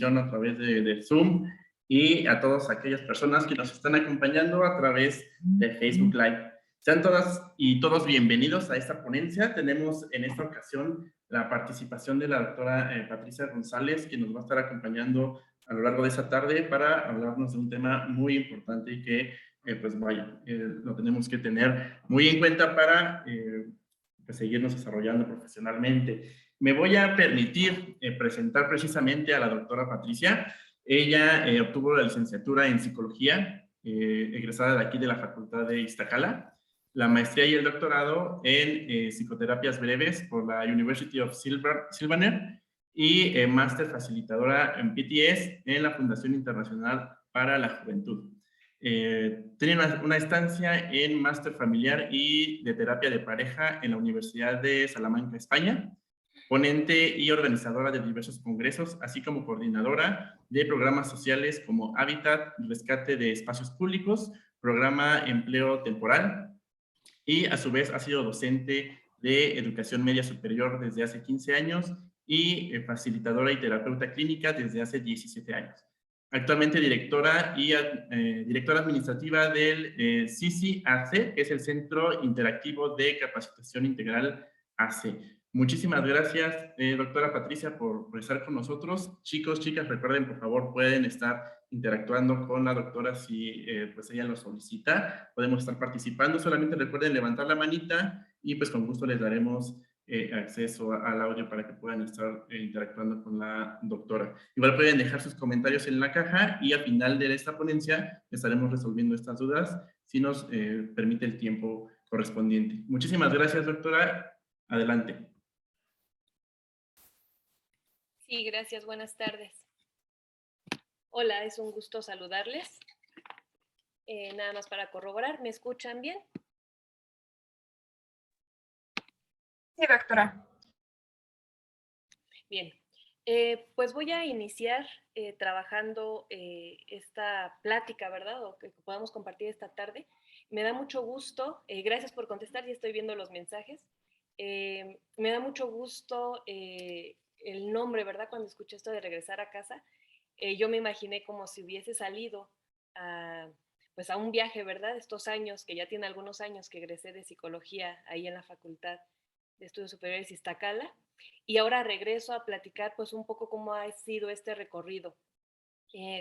a través de Zoom y a todas aquellas personas que nos están acompañando a través de Facebook Live. Sean todas y todos bienvenidos a esta ponencia. Tenemos en esta ocasión la participación de la doctora Patricia González, que nos va a estar acompañando a lo largo de esta tarde para hablarnos de un tema muy importante y que, pues vaya, lo tenemos que tener muy en cuenta para pues seguirnos desarrollando profesionalmente. Me voy a permitir presentar precisamente a la doctora Patricia. Ella obtuvo la licenciatura en psicología, egresada de aquí de la Facultad de Iztacala, la maestría y el doctorado en psicoterapias breves por la University of Sylvaner y máster facilitadora en PTS en la Fundación Internacional para la Juventud. Tiene una estancia en máster familiar y de terapia de pareja en la Universidad de Salamanca, España, ponente y organizadora de diversos congresos, así como coordinadora de programas sociales como Hábitat, Rescate de Espacios Públicos, Programa Empleo Temporal, y a su vez ha sido docente de educación media superior desde hace 15 años y facilitadora y terapeuta clínica desde hace 17 años. Actualmente directora administrativa del CICI AC, que es el Centro Interactivo de Capacitación Integral AC. Muchísimas gracias, doctora Patricia, por estar con nosotros. Chicos, chicas, recuerden, por favor, pueden estar interactuando con la doctora si pues ella lo solicita. Podemos estar participando. Solamente recuerden levantar la manita y pues con gusto les daremos acceso al audio para que puedan estar interactuando con la doctora. Igual pueden dejar sus comentarios en la caja y al final de esta ponencia estaremos resolviendo estas dudas si nos permite el tiempo correspondiente. Muchísimas gracias, doctora. Adelante. Sí, gracias. Buenas tardes. Hola, es un gusto saludarles. Nada más para corroborar, ¿me escuchan bien? Sí, doctora. Bien, pues voy a iniciar trabajando esta plática, ¿verdad? O que podamos compartir esta tarde. Me da mucho gusto, gracias por contestar, ya estoy viendo los mensajes. Me da mucho gusto el nombre, ¿verdad? Cuando escuché esto de regresar a casa, yo me imaginé como si hubiese salido pues a un viaje, ¿verdad? Estos años, que ya tiene algunos años que egresé de psicología ahí en la Facultad de Estudios Superiores Iztacala, y ahora regreso a platicar pues un poco cómo ha sido este recorrido.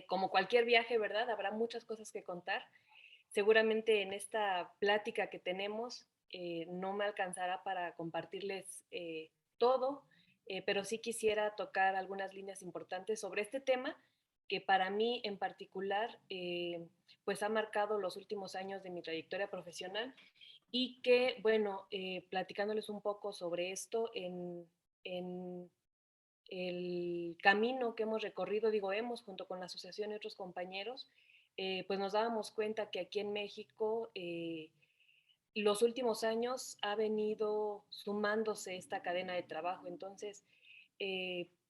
Como cualquier viaje, ¿verdad? Habrá muchas cosas que contar. Seguramente en esta plática que tenemos no me alcanzará para compartirles todo, pero sí quisiera tocar algunas líneas importantes sobre este tema que para mí en particular pues ha marcado los últimos años de mi trayectoria profesional y que, bueno, platicándoles un poco sobre esto en el camino que hemos recorrido, digo hemos, junto con la asociación y otros compañeros, pues nos dábamos cuenta que aquí en México los últimos años ha venido sumándose esta cadena de trabajo. Entonces,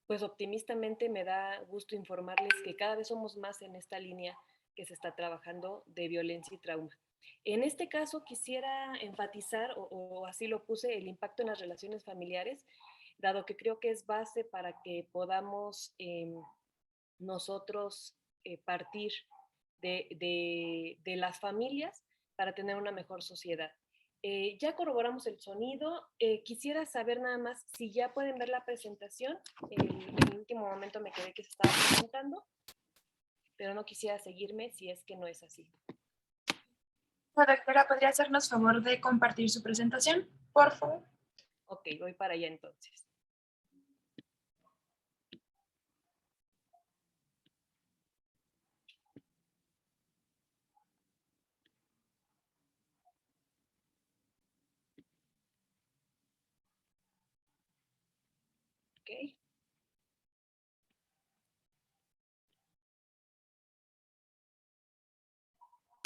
pues optimistamente me da gusto informarles que cada vez somos más en esta línea que se está trabajando de violencia y trauma. En este caso quisiera enfatizar, o así lo puse, el impacto en las relaciones familiares, dado que creo que es base para que podamos nosotros partir de las familias para tener una mejor sociedad. Ya corroboramos el sonido. Quisiera saber nada más si ya pueden ver la presentación. En el último momento me quedé que se estaba presentando, pero no quisiera seguirme si es que no es así. La doctora, ¿podría hacernos favor de compartir su presentación, por favor? Ok, voy para allá entonces. Ok.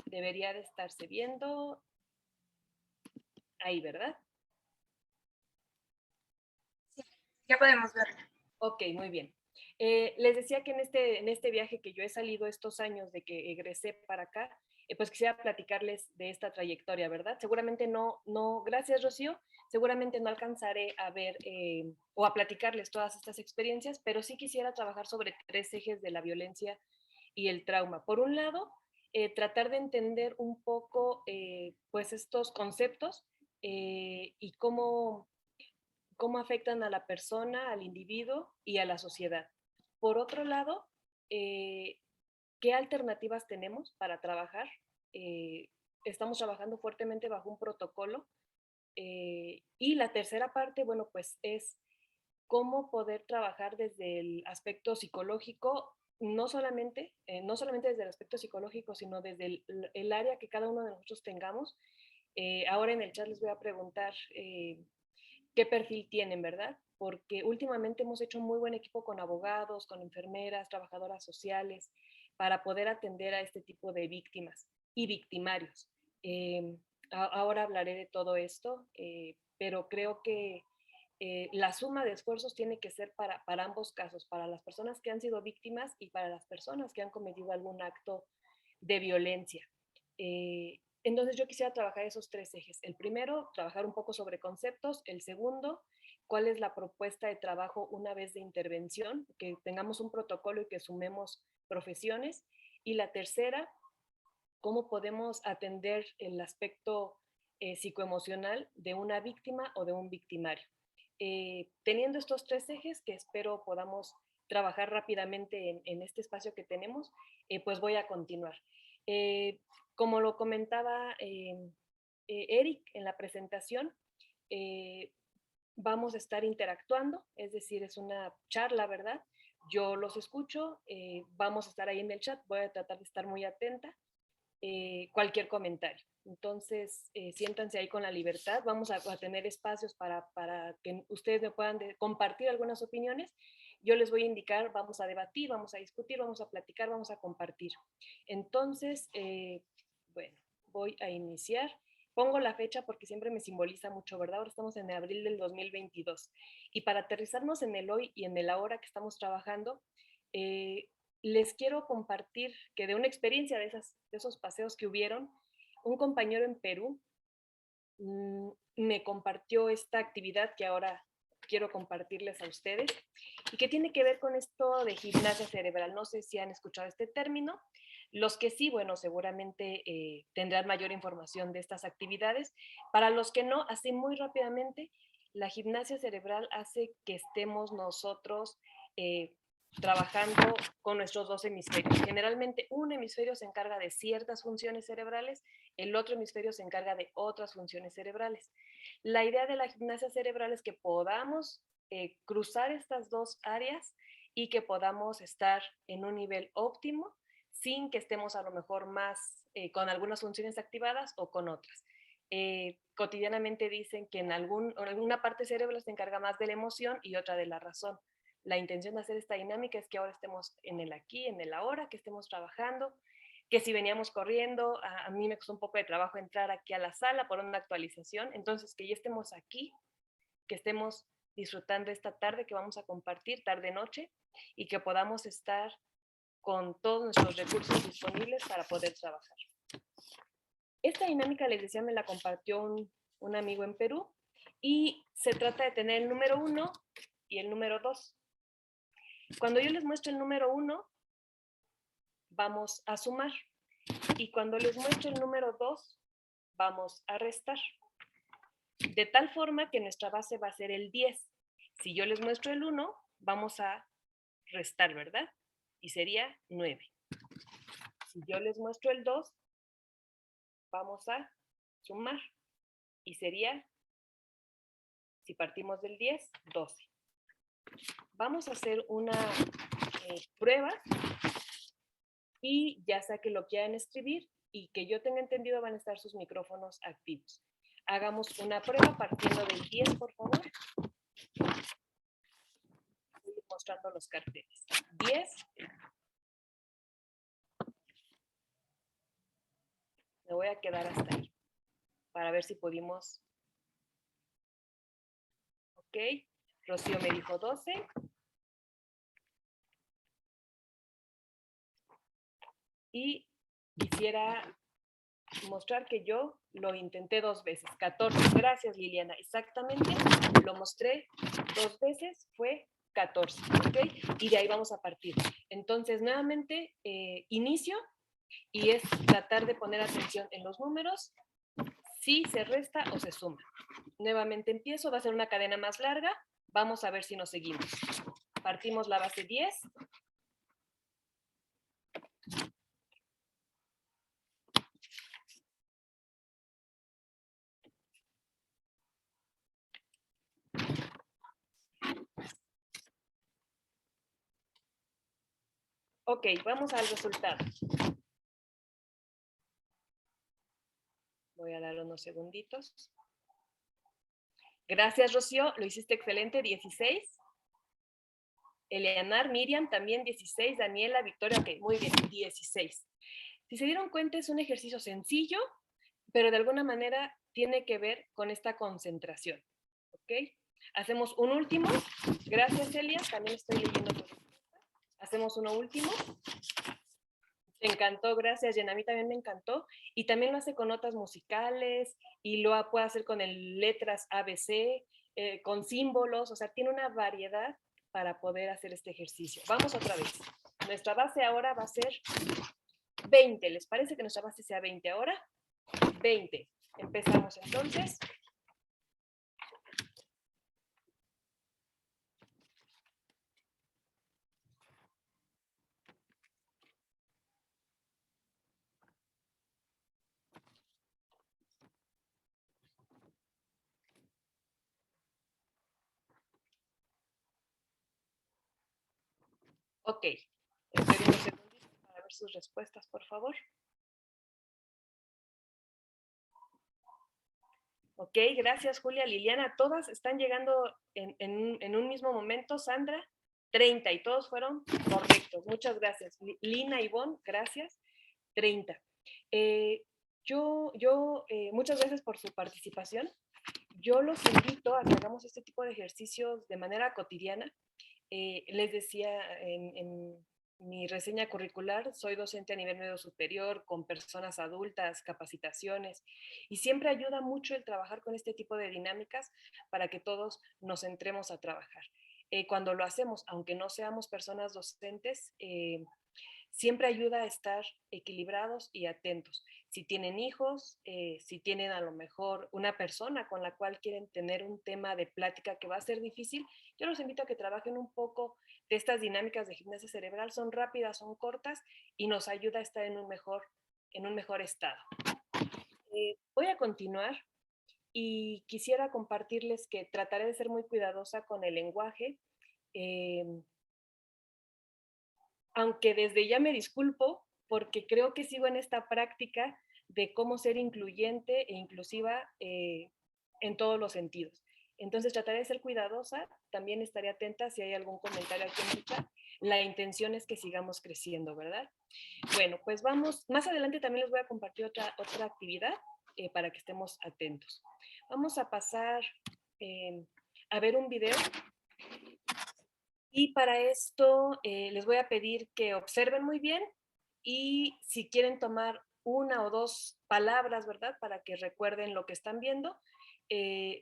Debería de estarse viendo ahí, ¿verdad? Sí, ya podemos verla. Ok, muy bien. Les decía que en este viaje que yo he salido estos años de que egresé para acá, pues quisiera platicarles de esta trayectoria, ¿verdad? Seguramente gracias Rocío, seguramente no alcanzaré a ver o a platicarles todas estas experiencias, pero sí quisiera trabajar sobre 3 ejes de la violencia y el trauma. Por un lado, tratar de entender un poco pues estos conceptos y cómo afectan a la persona, al individuo y a la sociedad. Por otro lado, ¿qué alternativas tenemos para trabajar? Estamos trabajando fuertemente bajo un protocolo. Y la tercera parte, bueno, pues es cómo poder trabajar desde el aspecto psicológico, no solamente desde el aspecto psicológico, sino desde el área que cada uno de nosotros tengamos. Ahora en el chat les voy a preguntar qué perfil tienen, ¿verdad? Porque últimamente hemos hecho un muy buen equipo con abogados, con enfermeras, trabajadoras sociales, para poder atender a este tipo de víctimas y victimarios. Ahora hablaré de todo esto, pero creo que la suma de esfuerzos tiene que ser para ambos casos, para las personas que han sido víctimas y para las personas que han cometido algún acto de violencia. Entonces yo quisiera trabajar esos 3 ejes. El primero, trabajar un poco sobre conceptos. El segundo, cuál es la propuesta de trabajo una vez de intervención, que tengamos un protocolo y que sumemos profesiones. Y la tercera, cómo podemos atender el aspecto psicoemocional de una víctima o de un victimario. Teniendo estos 3 ejes que espero podamos trabajar rápidamente en este espacio que tenemos, pues voy a continuar. Como lo comentaba Eric en la presentación, vamos a estar interactuando, es decir, es una charla, ¿verdad? Yo los escucho, vamos a estar ahí en el chat, voy a tratar de estar muy atenta. Cualquier comentario. Entonces, siéntanse ahí con la libertad. Vamos a tener espacios para que ustedes me puedan compartir algunas opiniones. Yo les voy a indicar, vamos a debatir, vamos a discutir, vamos a platicar, vamos a compartir. Entonces, bueno, voy a iniciar. Pongo la fecha porque siempre me simboliza mucho, ¿verdad? Ahora estamos en abril del 2022. Y para aterrizarnos en el hoy y en el ahora que estamos trabajando, les quiero compartir que de una experiencia de esos paseos que hubieron, un compañero en Perú me compartió esta actividad que ahora quiero compartirles a ustedes y que tiene que ver con esto de gimnasia cerebral. No sé si han escuchado este término. Los que sí, bueno, seguramente tendrán mayor información de estas actividades. Para los que no, así muy rápidamente, la gimnasia cerebral hace que estemos nosotros trabajando con nuestros 2 hemisferios. Generalmente un hemisferio se encarga de ciertas funciones cerebrales, el otro hemisferio se encarga de otras funciones cerebrales. La idea de la gimnasia cerebral es que podamos cruzar estas 2 áreas y que podamos estar en un nivel óptimo sin que estemos a lo mejor más con algunas funciones activadas o con otras. Cotidianamente dicen que en alguna parte cerebral se encarga más de la emoción y otra de la razón. La intención de hacer esta dinámica es que ahora estemos en el aquí, en el ahora, que estemos trabajando, que si veníamos corriendo, a mí me costó un poco de trabajo entrar aquí a la sala por una actualización, entonces que ya estemos aquí, que estemos disfrutando esta tarde que vamos a compartir, tarde-noche, y que podamos estar con todos nuestros recursos disponibles para poder trabajar. Esta dinámica, les decía, me la compartió un amigo en Perú, y se trata de tener el número 1 y el número 2. Cuando yo les muestro el número 1, vamos a sumar. Y cuando les muestro el número 2, vamos a restar. De tal forma que nuestra base va a ser el 10. Si yo les muestro el 1, vamos a restar, ¿verdad? Y sería 9. Si yo les muestro el 2, vamos a sumar. Y sería, si partimos del 10, 12. Vamos a hacer una prueba y ya sea que lo quieran escribir y que yo tenga entendido van a estar sus micrófonos activos. Hagamos una prueba partiendo del 10, por favor. Voy mostrando los carteles. 10. Me voy a quedar hasta ahí para ver si pudimos. Ok. Rocío me dijo 12. y quisiera mostrar que yo lo intenté 2 veces, 14. Gracias, Liliana. Exactamente, lo mostré 2 veces, fue 14, ¿ok? Y de ahí vamos a partir. Entonces, nuevamente, inicio y es tratar de poner atención en los números, si se resta o se suma. Nuevamente empiezo, va a ser una cadena más larga, vamos a ver si nos seguimos. Partimos la base 10. Ok, vamos al resultado. Voy a dar unos segunditos. Gracias, Rocío, lo hiciste excelente, 16. Eleanar, Miriam, también 16. Daniela, Victoria, ok, muy bien, 16. Si se dieron cuenta, es un ejercicio sencillo, pero de alguna manera tiene que ver con esta concentración, ¿ok? Hacemos un último. Gracias, Celia, también estoy leyendo tu respuesta. Hacemos uno último. Me encantó, gracias, Jen, a mí también me encantó. Y también lo hace con notas musicales y lo puede hacer con letras ABC, con símbolos, o sea, tiene una variedad para poder hacer este ejercicio. Vamos otra vez. Nuestra base ahora va a ser 20. ¿Les parece que nuestra base sea 20 ahora? 20. Empezamos entonces. Ok. Esperen un segundito para ver sus respuestas, por favor. Ok, gracias Julia, Liliana, todas están llegando en un mismo momento. Sandra, 30 y todos fueron correctos. Muchas gracias. Lina, Ivonne, gracias. 30. Muchas gracias por su participación. Yo los invito a que hagamos este tipo de ejercicios de manera cotidiana. Les decía en mi reseña curricular, soy docente a nivel medio superior, con personas adultas, capacitaciones, y siempre ayuda mucho el trabajar con este tipo de dinámicas para que todos nos entremos a trabajar. Cuando lo hacemos, aunque no seamos personas docentes, siempre ayuda a estar equilibrados y atentos. Si tienen hijos, si tienen a lo mejor una persona con la cual quieren tener un tema de plática que va a ser difícil, yo los invito a que trabajen un poco de estas dinámicas de gimnasia cerebral. Son rápidas, son cortas y nos ayuda a estar en un mejor estado. Voy a continuar y quisiera compartirles que trataré de ser muy cuidadosa con el lenguaje. Aunque desde ya me disculpo porque creo que sigo en esta práctica de cómo ser incluyente e inclusiva en todos los sentidos. Entonces trataré de ser cuidadosa, también estaré atenta si hay algún comentario aquí en el chat. La intención es que sigamos creciendo, ¿verdad? Bueno, pues vamos, más adelante también les voy a compartir otra actividad para que estemos atentos. Vamos a pasar a ver un video. Y para esto les voy a pedir que observen muy bien y si quieren tomar una o dos palabras, ¿verdad? Para que recuerden lo que están viendo,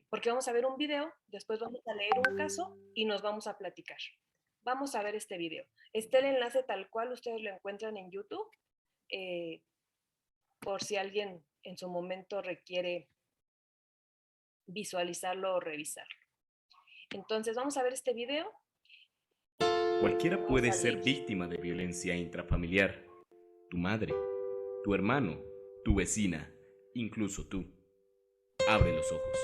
porque vamos a ver un video, después vamos a leer un caso y nos vamos a platicar. Vamos a ver este video. Está el enlace tal cual, ustedes lo encuentran en YouTube, por si alguien en su momento requiere visualizarlo o revisarlo. Entonces vamos a ver este video. Cualquiera puede ser víctima de violencia intrafamiliar. Tu madre, tu hermano, tu vecina, incluso tú. Abre los ojos.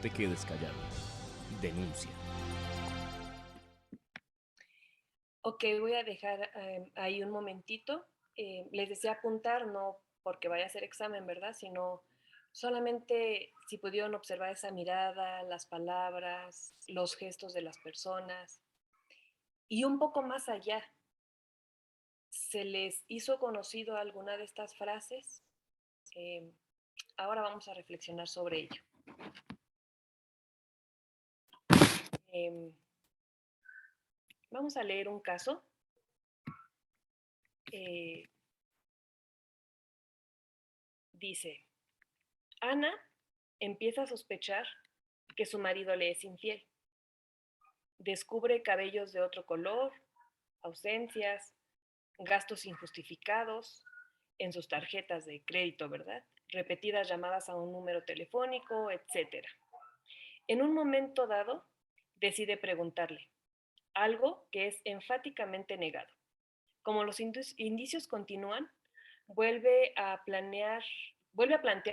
te quedes callado. Denuncia. Ok, voy a dejar ahí un momentito. Les decía apuntar, no porque vaya a hacer examen, ¿verdad? Sino solamente si pudieron observar esa mirada, las palabras, los gestos de las personas. Y un poco más allá, ¿se les hizo conocido alguna de estas frases? Eh, Ahora vamos a reflexionar sobre ello. Eh, Vamos a leer un caso. Eh, Dice, Ana empieza a sospechar que su marido le es infiel. Descubre cabellos de otro color, ausencias, gastos injustificados en sus tarjetas de crédito, ¿verdad? Repetidas llamadas a un número telefónico, etc. En un momento dado, decide preguntarle, algo que es enfáticamente negado. Como los indicios continúan, vuelve a plantear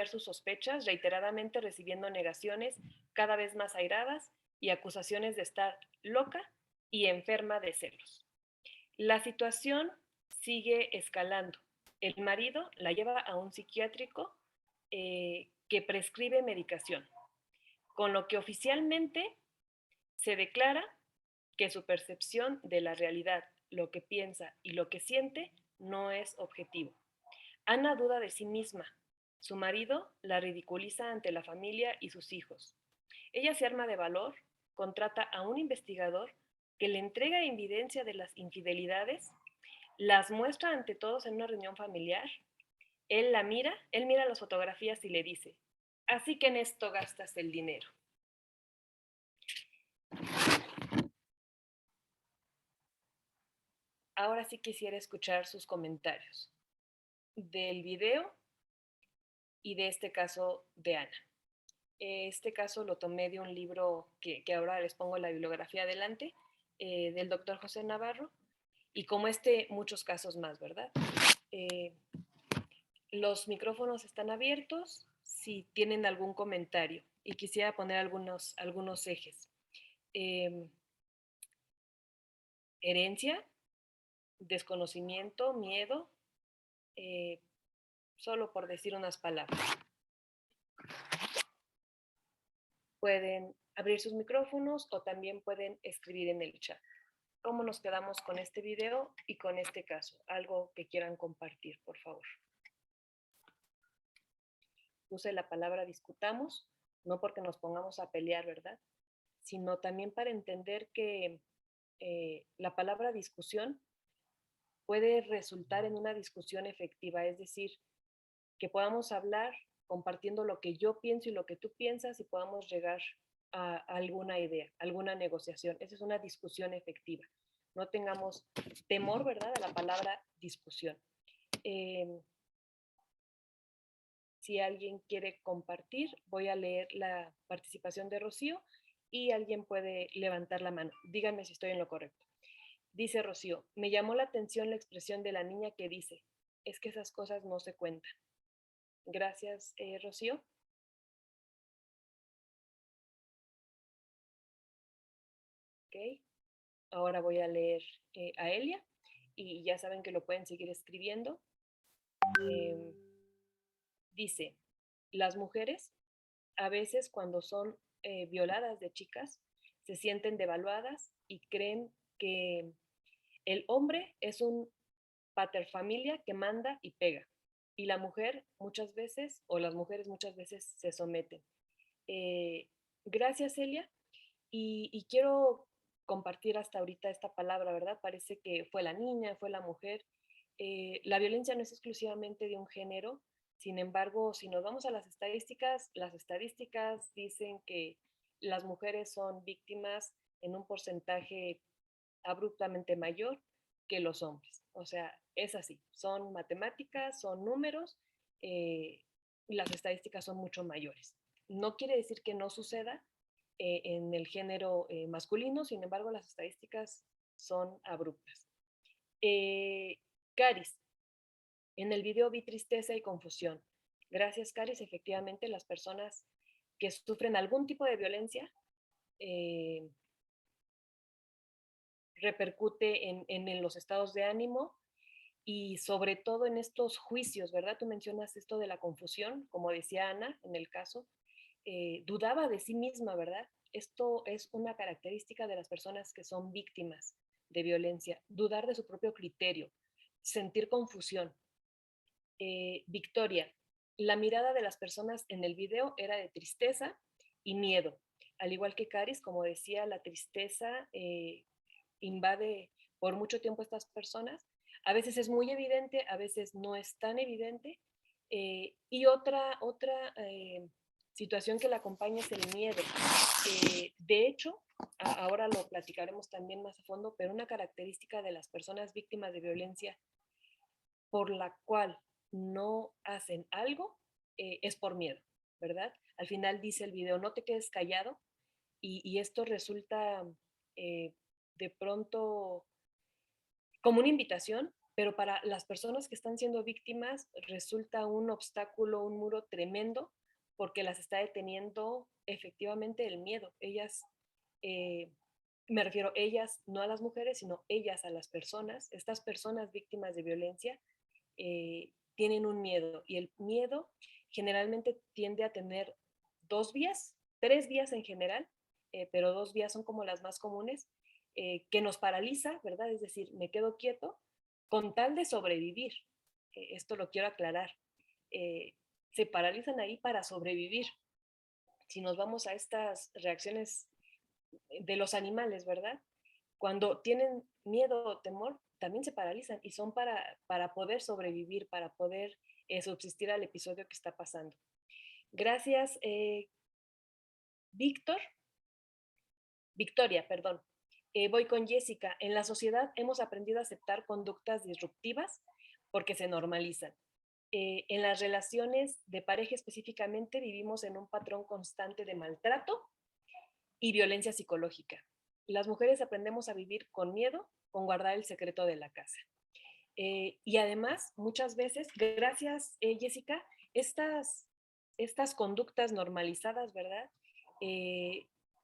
sus sospechas, reiteradamente recibiendo negaciones cada vez más airadas y acusaciones de estar loca y enferma de celos. La situación sigue escalando. El marido la lleva a un psiquiátrico que prescribe medicación, con lo que oficialmente se declara que su percepción de la realidad, lo que piensa y lo que siente, no es objetivo. Ana duda de sí misma. Su marido la ridiculiza ante la familia y sus hijos. Ella se arma de valor, contrata a un investigador que le entrega evidencia de las infidelidades, las muestra ante todos en una reunión familiar. Él mira las fotografías y le dice, así que en esto gastas el dinero. Ahora sí quisiera escuchar sus comentarios del video y de este caso de Ana. Este caso lo tomé de un libro que ahora les pongo la bibliografía adelante, del doctor José Navarro, y como muchos casos más, ¿verdad? Los micrófonos están abiertos si tienen algún comentario y quisiera poner algunos ejes. Herencia, desconocimiento, miedo, solo por decir unas palabras. Pueden abrir sus micrófonos o también pueden escribir en el chat. ¿Cómo nos quedamos con este video y con este caso? Algo que quieran compartir, por favor. Use la palabra discutamos, no porque nos pongamos a pelear, ¿verdad? Sino también para entender que la palabra discusión puede resultar en una discusión efectiva, es decir, que podamos hablar compartiendo lo que yo pienso y lo que tú piensas y podamos llegar a alguna idea, alguna negociación. Esa es una discusión efectiva. No tengamos temor, ¿verdad?, a la palabra discusión. Si alguien quiere compartir, voy a leer la participación de Rocío y alguien puede levantar la mano. Díganme si estoy en lo correcto. Dice Rocío, me llamó la atención la expresión de la niña que dice, es que esas cosas no se cuentan. Gracias, Rocío. Ok, ahora voy a leer a Elia y ya saben que lo pueden seguir escribiendo. Dice, las mujeres a veces cuando son violadas de chicas se sienten devaluadas y creen que el hombre es un paterfamilia que manda y pega y la mujer muchas veces o las mujeres muchas veces se someten. Gracias, Elia. Y quiero compartir hasta ahorita esta palabra, ¿verdad? Parece que fue la niña, fue la mujer. La violencia no es exclusivamente de un género, sin embargo, si nos vamos a las estadísticas dicen que las mujeres son víctimas en un porcentaje abruptamente mayor que los hombres. O sea, es así, son matemáticas, son números, las estadísticas son mucho mayores. No quiere decir que no suceda en el género masculino, sin embargo, las estadísticas son abruptas. Caris, en el video vi tristeza y confusión. Gracias, Caris. Efectivamente, las personas que sufren algún tipo de violencia repercute en los estados de ánimo y sobre todo en estos juicios, ¿verdad? Tú mencionas esto de la confusión, como decía Ana en el caso, dudaba de sí misma, ¿verdad? Esto es una característica de las personas que son víctimas de violencia, dudar de su propio criterio, sentir confusión. Victoria, la mirada de las personas en el video era de tristeza y miedo. Al igual que Caris, como decía, la tristeza invade por mucho tiempo a estas personas. A veces es muy evidente, a veces no es tan evidente. Y otra situación que la acompaña es el miedo. De hecho, ahora lo platicaremos también más a fondo, pero una característica de las personas víctimas de violencia por la cual no hacen algo es por miedo, ¿verdad? Al final dice el video, no te quedes callado, y esto resulta de pronto como una invitación, pero para las personas que están siendo víctimas resulta un obstáculo, un muro tremendo, porque las está deteniendo efectivamente el miedo. Ellas, me refiero ellas, no a las mujeres, sino ellas a las personas, estas personas víctimas de violencia, tienen un miedo, y el miedo generalmente tiende a tener dos vías, tres vías en general, pero dos vías son como las más comunes, que nos paraliza, ¿verdad? Es decir, me quedo quieto con tal de sobrevivir. Esto lo quiero aclarar. Se paralizan ahí para sobrevivir. Si nos vamos a estas reacciones de los animales, ¿verdad? Cuando tienen miedo o temor, también se paralizan y son para poder sobrevivir, para poder subsistir al episodio que está pasando. Gracias, Victoria, perdón. Voy con Jessica. En la sociedad hemos aprendido a aceptar conductas disruptivas porque se normalizan. En las relaciones de pareja específicamente vivimos en un patrón constante de maltrato y violencia psicológica. Las mujeres aprendemos a vivir con miedo, con guardar el secreto de la casa. Y además, muchas veces, gracias, Jessica, estas conductas normalizadas, ¿verdad?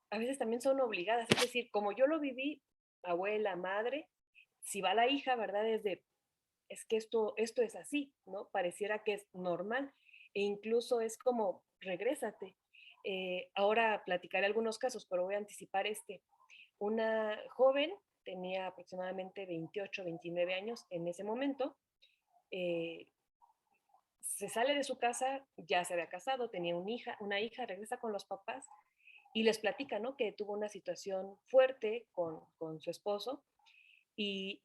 A veces también son obligadas, es decir, como yo lo viví, abuela, madre, si va la hija, ¿verdad? Es que esto es así, ¿no? Pareciera que es normal, e incluso es como, regrésate. Ahora platicaré algunos casos, pero voy a anticipar este. Una joven tenía aproximadamente 28, 29 años en ese momento, eh, se sale de su casa, ya se había casado, tenía una hija, regresa con los papás y les platica, ¿no? Que tuvo una situación fuerte con su esposo, y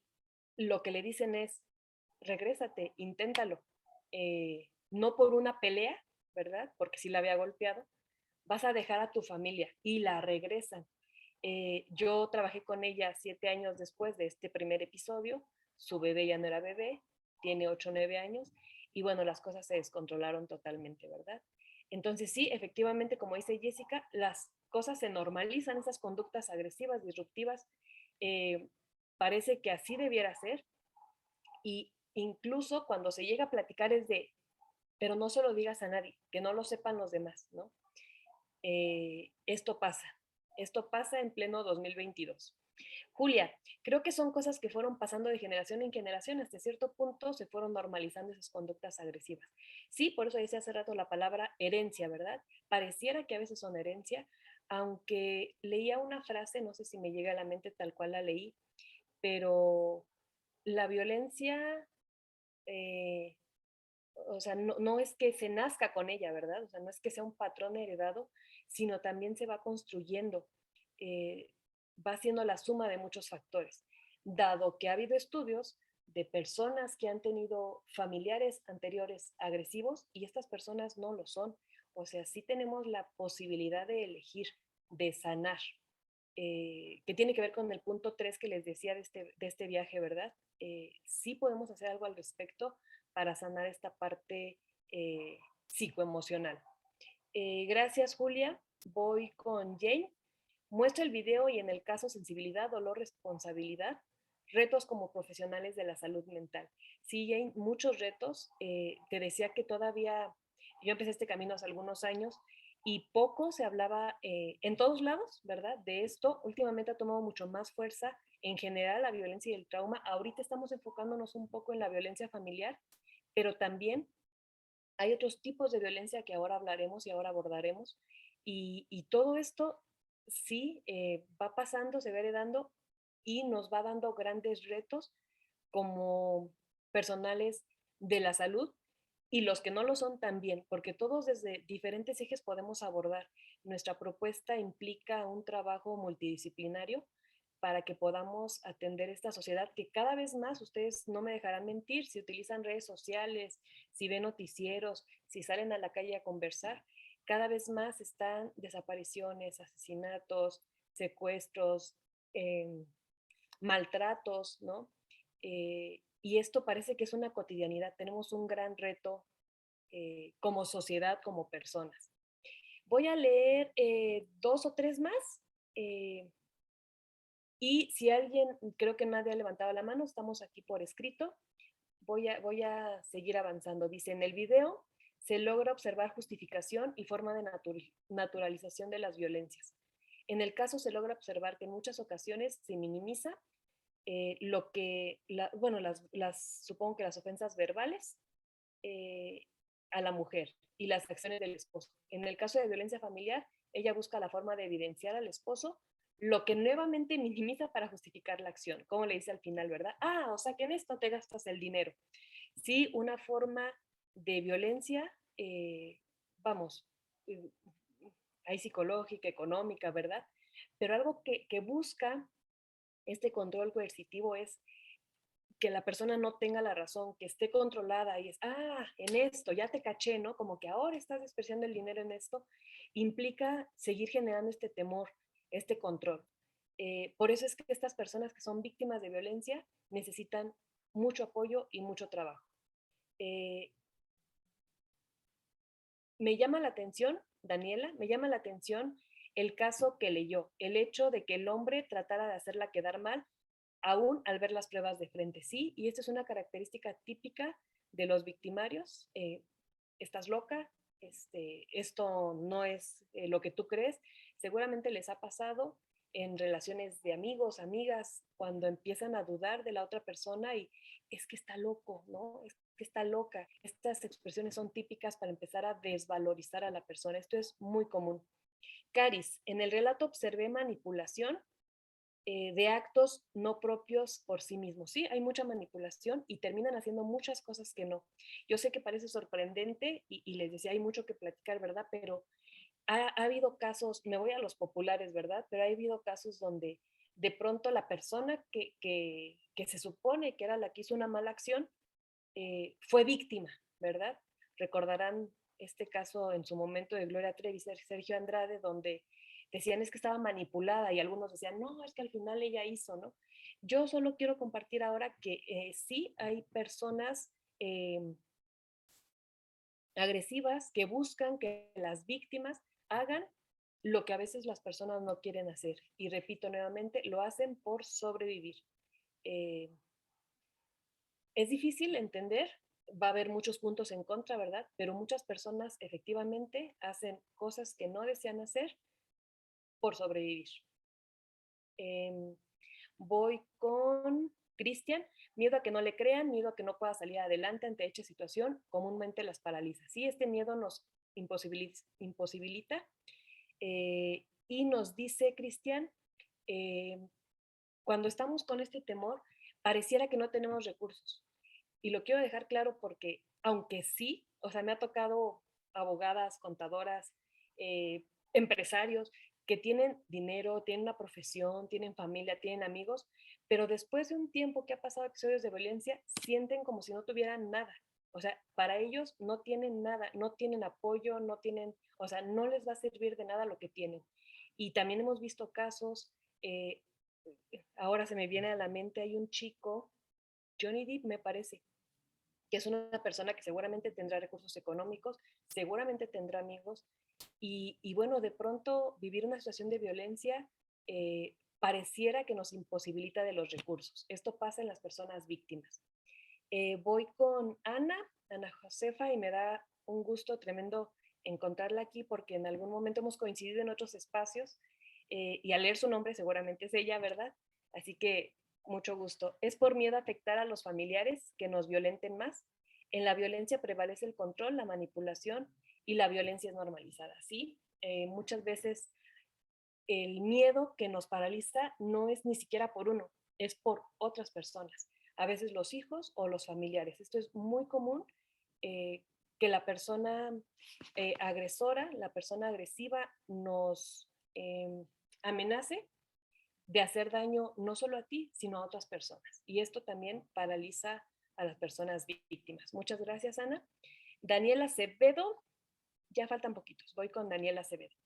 lo que le dicen es, regrésate, inténtalo, no por una pelea, ¿verdad? Porque sí la había golpeado, vas a dejar a tu familia, y la regresan. Yo trabajé con ella 7 años después de este primer episodio, su bebé ya no era bebé, tiene 8 o 9 años, y bueno, las cosas se descontrolaron totalmente, ¿verdad? Entonces sí, efectivamente, como dice Jessica, las cosas se normalizan, esas conductas agresivas, disruptivas, eh, parece que así debiera ser, y incluso cuando se llega a platicar es de, pero no se lo digas a nadie, que no lo sepan los demás, ¿no? Esto pasa en pleno 2022. Julia, creo que son cosas que fueron pasando de generación en generación, hasta cierto punto se fueron normalizando esas conductas agresivas. Sí, por eso decía hace rato la palabra herencia, ¿verdad? Pareciera que a veces son herencia, aunque leía una frase, no sé si me llega a la mente tal cual la leí, pero la violencia, eh, o sea, no es que se nazca con ella, ¿verdad? O sea, no es que sea un patrón heredado, sino también se va construyendo, eh, va siendo la suma de muchos factores, dado que ha habido estudios de personas que han tenido familiares anteriores agresivos y estas personas no lo son. O sea, sí tenemos la posibilidad de elegir, de sanar, que tiene que ver con el punto 3 que les decía de este viaje, ¿verdad? Sí podemos hacer algo al respecto para sanar esta parte psicoemocional. Gracias, Julia. Voy con Jane. Muestra el video y en el caso sensibilidad, dolor, responsabilidad, retos como profesionales de la salud mental. Sí, Jane, muchos retos. Te decía que todavía, yo empecé este camino hace algunos años y poco se hablaba en todos lados, ¿verdad? De esto últimamente ha tomado mucho más fuerza en general la violencia y el trauma. Ahorita estamos enfocándonos un poco en la violencia familiar, pero también hay otros tipos de violencia que ahora hablaremos y ahora abordaremos. Y todo esto sí va pasando, se va heredando y nos va dando grandes retos como personales de la salud y los que no lo son también, porque todos desde diferentes ejes podemos abordar. Nuestra propuesta implica un trabajo multidisciplinario para que podamos atender esta sociedad que cada vez más, ustedes no me dejarán mentir, si utilizan redes sociales, si ven noticieros, si salen a la calle a conversar, cada vez más están desapariciones, asesinatos, secuestros, eh, maltratos, ¿no? Y esto parece que es una cotidianidad. Tenemos un gran reto como sociedad, como personas. Voy a leer 2 o 3 más. Y si alguien, creo que nadie ha levantado la mano, estamos aquí por escrito. Voy a seguir avanzando. Dice, en el video se logra observar justificación y forma de naturalización de las violencias. En el caso se logra observar que en muchas ocasiones se minimiza lo que, bueno, supongo que las ofensas verbales eh, a la mujer y las acciones del esposo. En el caso de violencia familiar, ella busca la forma de evidenciar al esposo, lo que nuevamente minimiza para justificar la acción. Como le dice al final, ¿verdad? O sea que en esto te gastas el dinero. Sí, una forma de violencia, vamos, eh, hay psicológica, económica, ¿verdad? Pero algo que busca este control coercitivo es que la persona no tenga la razón, que esté controlada y es, en esto, ya te caché, ¿no? Como que ahora estás despreciando el dinero en esto, implica seguir generando este temor, este control. Por eso es que estas personas que son víctimas de violencia necesitan mucho apoyo y mucho trabajo. Eh, Me llama la atención, Daniela, me llama la atención el caso que leyó, el hecho de que el hombre tratara de hacerla quedar mal aún al ver las pruebas de frente. Sí, y esta es una característica típica de los victimarios. Estás loca, esto no es lo que tú crees. Seguramente les ha pasado en relaciones de amigos, amigas, cuando empiezan a dudar de la otra persona y es que está loco, ¿no? Es que está loca. Estas expresiones son típicas para empezar a desvalorizar a la persona. Esto es muy común. Caris, en el relato observé manipulación de actos no propios por sí mismos. Sí, hay mucha manipulación y terminan haciendo muchas cosas que no. Yo sé que parece sorprendente y les decía, hay mucho que platicar, ¿verdad? Pero ha habido casos, me voy a los populares, ¿verdad? Pero ha habido casos donde de pronto la persona que se supone que era la que hizo una mala acción fue víctima, ¿verdad? Recordarán este caso en su momento de Gloria Trevi, Sergio Andrade, donde decían es que estaba manipulada y algunos decían, no, es que al final ella hizo, ¿no? Yo solo quiero compartir ahora que sí hay personas agresivas que buscan que las víctimas hagan lo que a veces las personas no quieren hacer. Y repito nuevamente, lo hacen por sobrevivir. Eh, es difícil entender, va a haber muchos puntos en contra, ¿verdad? Pero muchas personas efectivamente hacen cosas que no desean hacer por sobrevivir. Eh, Voy con Cristian. Miedo a que no le crean, miedo a que no pueda salir adelante ante dicha situación, comúnmente las paraliza. Sí, este miedo nos imposibilita y nos dice Cristian, eh, cuando estamos con este temor, pareciera que no tenemos recursos. Y lo quiero dejar claro porque, aunque sí, o sea, me ha tocado abogadas, contadoras, empresarios que tienen dinero, tienen una profesión, tienen familia, tienen amigos, pero después de un tiempo que ha pasado episodios de violencia, sienten como si no tuvieran nada. O sea, para ellos no tienen nada, no tienen apoyo, no tienen, o sea, no les va a servir de nada lo que tienen. Y también hemos visto casos, ahora se me viene a la mente, hay un chico, Johnny Depp me parece, que es una persona que seguramente tendrá recursos económicos, seguramente tendrá amigos, y bueno, de pronto vivir una situación de violencia pareciera que nos imposibilita de los recursos. Esto pasa en las personas víctimas. Voy con Ana Josefa, y me da un gusto tremendo encontrarla aquí porque en algún momento hemos coincidido en otros espacios y al leer su nombre seguramente es ella, ¿verdad? Así que mucho gusto. Es por miedo a afectar a los familiares que nos violenten más. En la violencia prevalece el control, la manipulación y la violencia es normalizada, ¿sí? Muchas veces el miedo que nos paraliza no es ni siquiera por uno, es por otras personas, a veces los hijos o los familiares. Esto es muy común, que la persona agresora, la persona agresiva nos amenace de hacer daño no solo a ti, sino a otras personas. Y esto también paraliza a las personas víctimas. Muchas gracias, Ana. Daniela Acevedo, ya faltan poquitos, voy con Daniela Acevedo.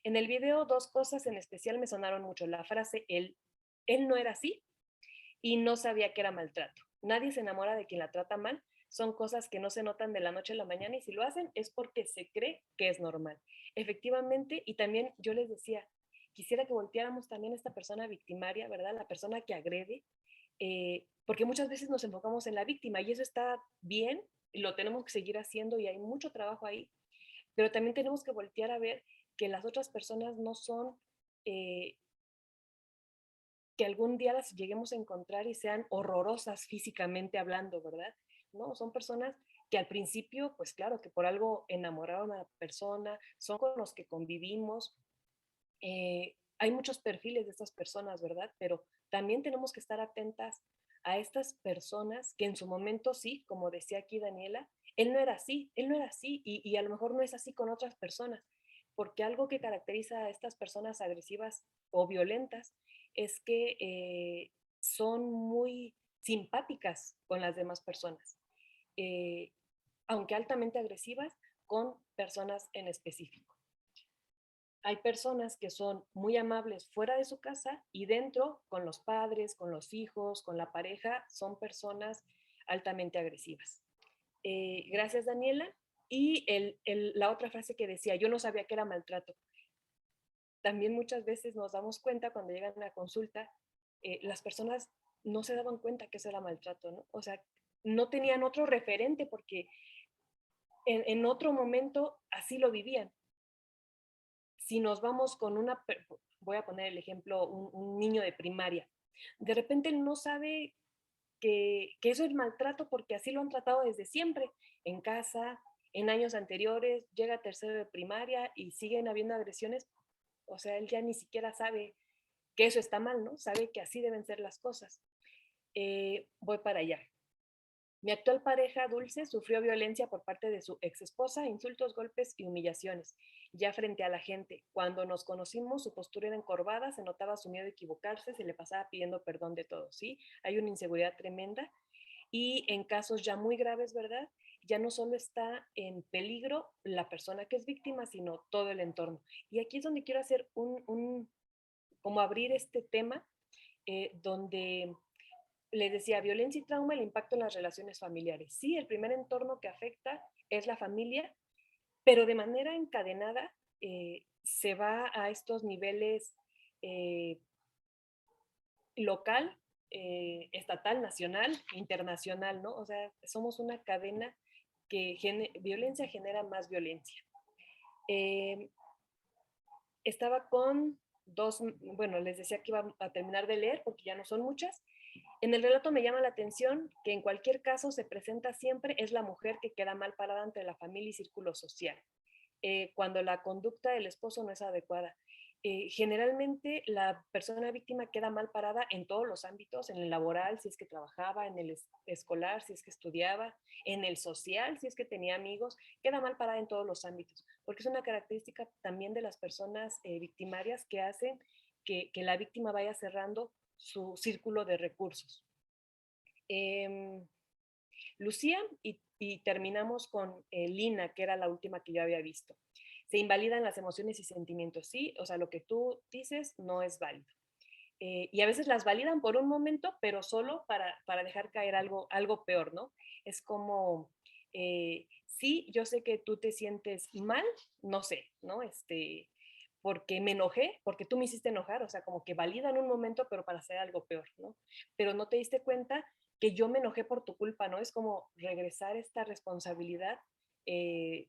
En el video, dos cosas en especial me sonaron mucho. La frase, él no era así y no sabía que era maltrato. Nadie se enamora de quien la trata mal. Son cosas que no se notan de la noche a la mañana y si lo hacen es porque se cree que es normal. Efectivamente, y también yo les decía, quisiera que volteáramos también a esta persona victimaria, ¿verdad? La persona que agrede, porque muchas veces nos enfocamos en la víctima y eso está bien, lo tenemos que seguir haciendo y hay mucho trabajo ahí, pero también tenemos que voltear a ver que las otras personas no son eh, que algún día las lleguemos a encontrar y sean horrorosas físicamente hablando, ¿verdad? No, son personas que al principio, pues claro, que por algo enamoraron a la persona, son con los que convivimos. Hay muchos perfiles de estas personas, ¿verdad? Pero también tenemos que estar atentas a estas personas que en su momento sí, como decía aquí Daniela, él no era así y a lo mejor no es así con otras personas, porque algo que caracteriza a estas personas agresivas o violentas es que son muy simpáticas con las demás personas, eh, aunque altamente agresivas con personas en específico. Hay personas que son muy amables fuera de su casa y dentro, con los padres, con los hijos, con la pareja, son personas altamente agresivas. Gracias, Daniela. Y la otra frase que decía, yo no sabía que era maltrato. También muchas veces nos damos cuenta cuando llegan a consulta, las personas no se daban cuenta que eso era maltrato, ¿no? O sea, no tenían otro referente porque en otro momento así lo vivían. Si nos vamos con voy a poner el ejemplo, un niño de primaria, de repente él no sabe que eso es maltrato porque así lo han tratado desde siempre, en casa, en años anteriores, llega a tercero de primaria y siguen habiendo agresiones, o sea, él ya ni siquiera sabe que eso está mal, ¿no? Sabe que así deben ser las cosas. Voy para allá. Mi actual pareja, Dulce, sufrió violencia por parte de su ex esposa, insultos, golpes y humillaciones, ya frente a la gente. Cuando nos conocimos, su postura era encorvada, se notaba su miedo a equivocarse, se le pasaba pidiendo perdón de todo, ¿sí? Hay una inseguridad tremenda y en casos ya muy graves, ¿verdad? Ya no solo está en peligro la persona que es víctima, sino todo el entorno. Y aquí es donde quiero hacer como abrir este tema, donde les decía, violencia y trauma, el impacto en las relaciones familiares. Sí, el primer entorno que afecta es la familia, pero de manera encadenada se va a estos niveles eh, local, estatal, nacional, internacional, ¿no? O sea, somos una cadena que violencia genera más violencia. Eh, Estaba con dos, bueno, les decía que iba a terminar de leer porque ya no son muchas. En el relato me llama la atención que en cualquier caso se presenta siempre es la mujer que queda mal parada entre la familia y círculo social, cuando la conducta del esposo no es adecuada. Generalmente la persona víctima queda mal parada en todos los ámbitos, en el laboral, si es que trabajaba, en el escolar, si es que estudiaba, en el social, si es que tenía amigos, queda mal parada en todos los ámbitos, porque es una característica también de las personas victimarias que hacen que la víctima vaya cerrando su círculo de recursos. Eh, Lucía y terminamos con Lina, que era la última que yo había visto. Se invalidan las emociones y sentimientos, ¿sí? O sea, lo que tú dices no es válido. Y a veces las validan por un momento, pero solo para dejar caer algo peor, ¿no? Es como, sí, yo sé que tú te sientes mal, no sé, ¿no? Porque me enojé, porque tú me hiciste enojar, o sea, como que validan un momento, pero para hacer algo peor, ¿no? Pero no te diste cuenta que yo me enojé por tu culpa, ¿no? Es como regresar esta responsabilidad, eh,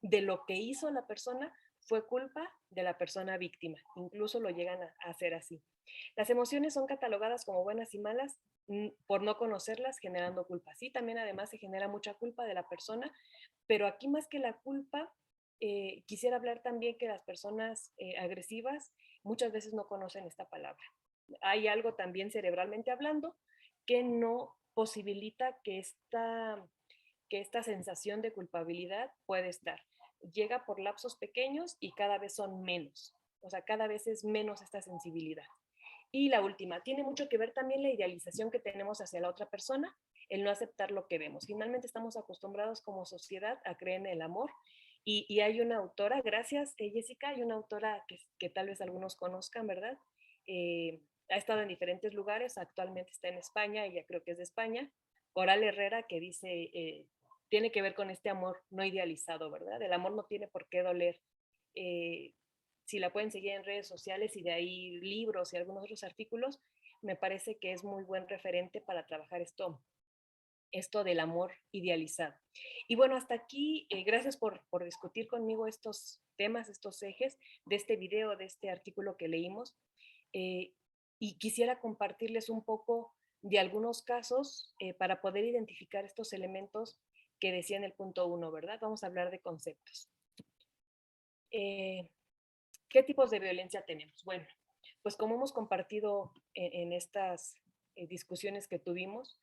de lo que hizo la persona fue culpa de la persona víctima. Incluso lo llegan a hacer así. Las emociones son catalogadas como buenas y malas por no conocerlas, generando culpa. Sí, también además se genera mucha culpa de la persona, pero aquí más que la culpa, quisiera hablar también que las personas agresivas muchas veces no conocen esta palabra. Hay algo también cerebralmente hablando que no posibilita que esta sensación de culpabilidad puede estar. Llega por lapsos pequeños y cada vez son menos. O sea, cada vez es menos esta sensibilidad. Y la última, tiene mucho que ver también la idealización que tenemos hacia la otra persona, el no aceptar lo que vemos. Finalmente estamos acostumbrados como sociedad a creer en el amor y hay una autora, gracias Jessica, hay una autora que tal vez algunos conozcan, ¿verdad? Ha estado en diferentes lugares, actualmente está en España, ella creo que es de España, Coral Herrera, que dice, tiene que ver con este amor no idealizado, ¿verdad? El amor no tiene por qué doler. Eh, si la pueden seguir en redes sociales y de ahí libros y algunos otros artículos, me parece que es muy buen referente para trabajar esto del amor idealizado. Y bueno, hasta aquí, gracias por discutir conmigo estos temas, estos ejes de este video, de este artículo que leímos. Eh, y quisiera compartirles un poco de algunos casos para poder identificar estos elementos que decía en el punto 1, ¿verdad? Vamos a hablar de conceptos. ¿Qué tipos de violencia tenemos? Bueno, pues como hemos compartido en estas discusiones que tuvimos,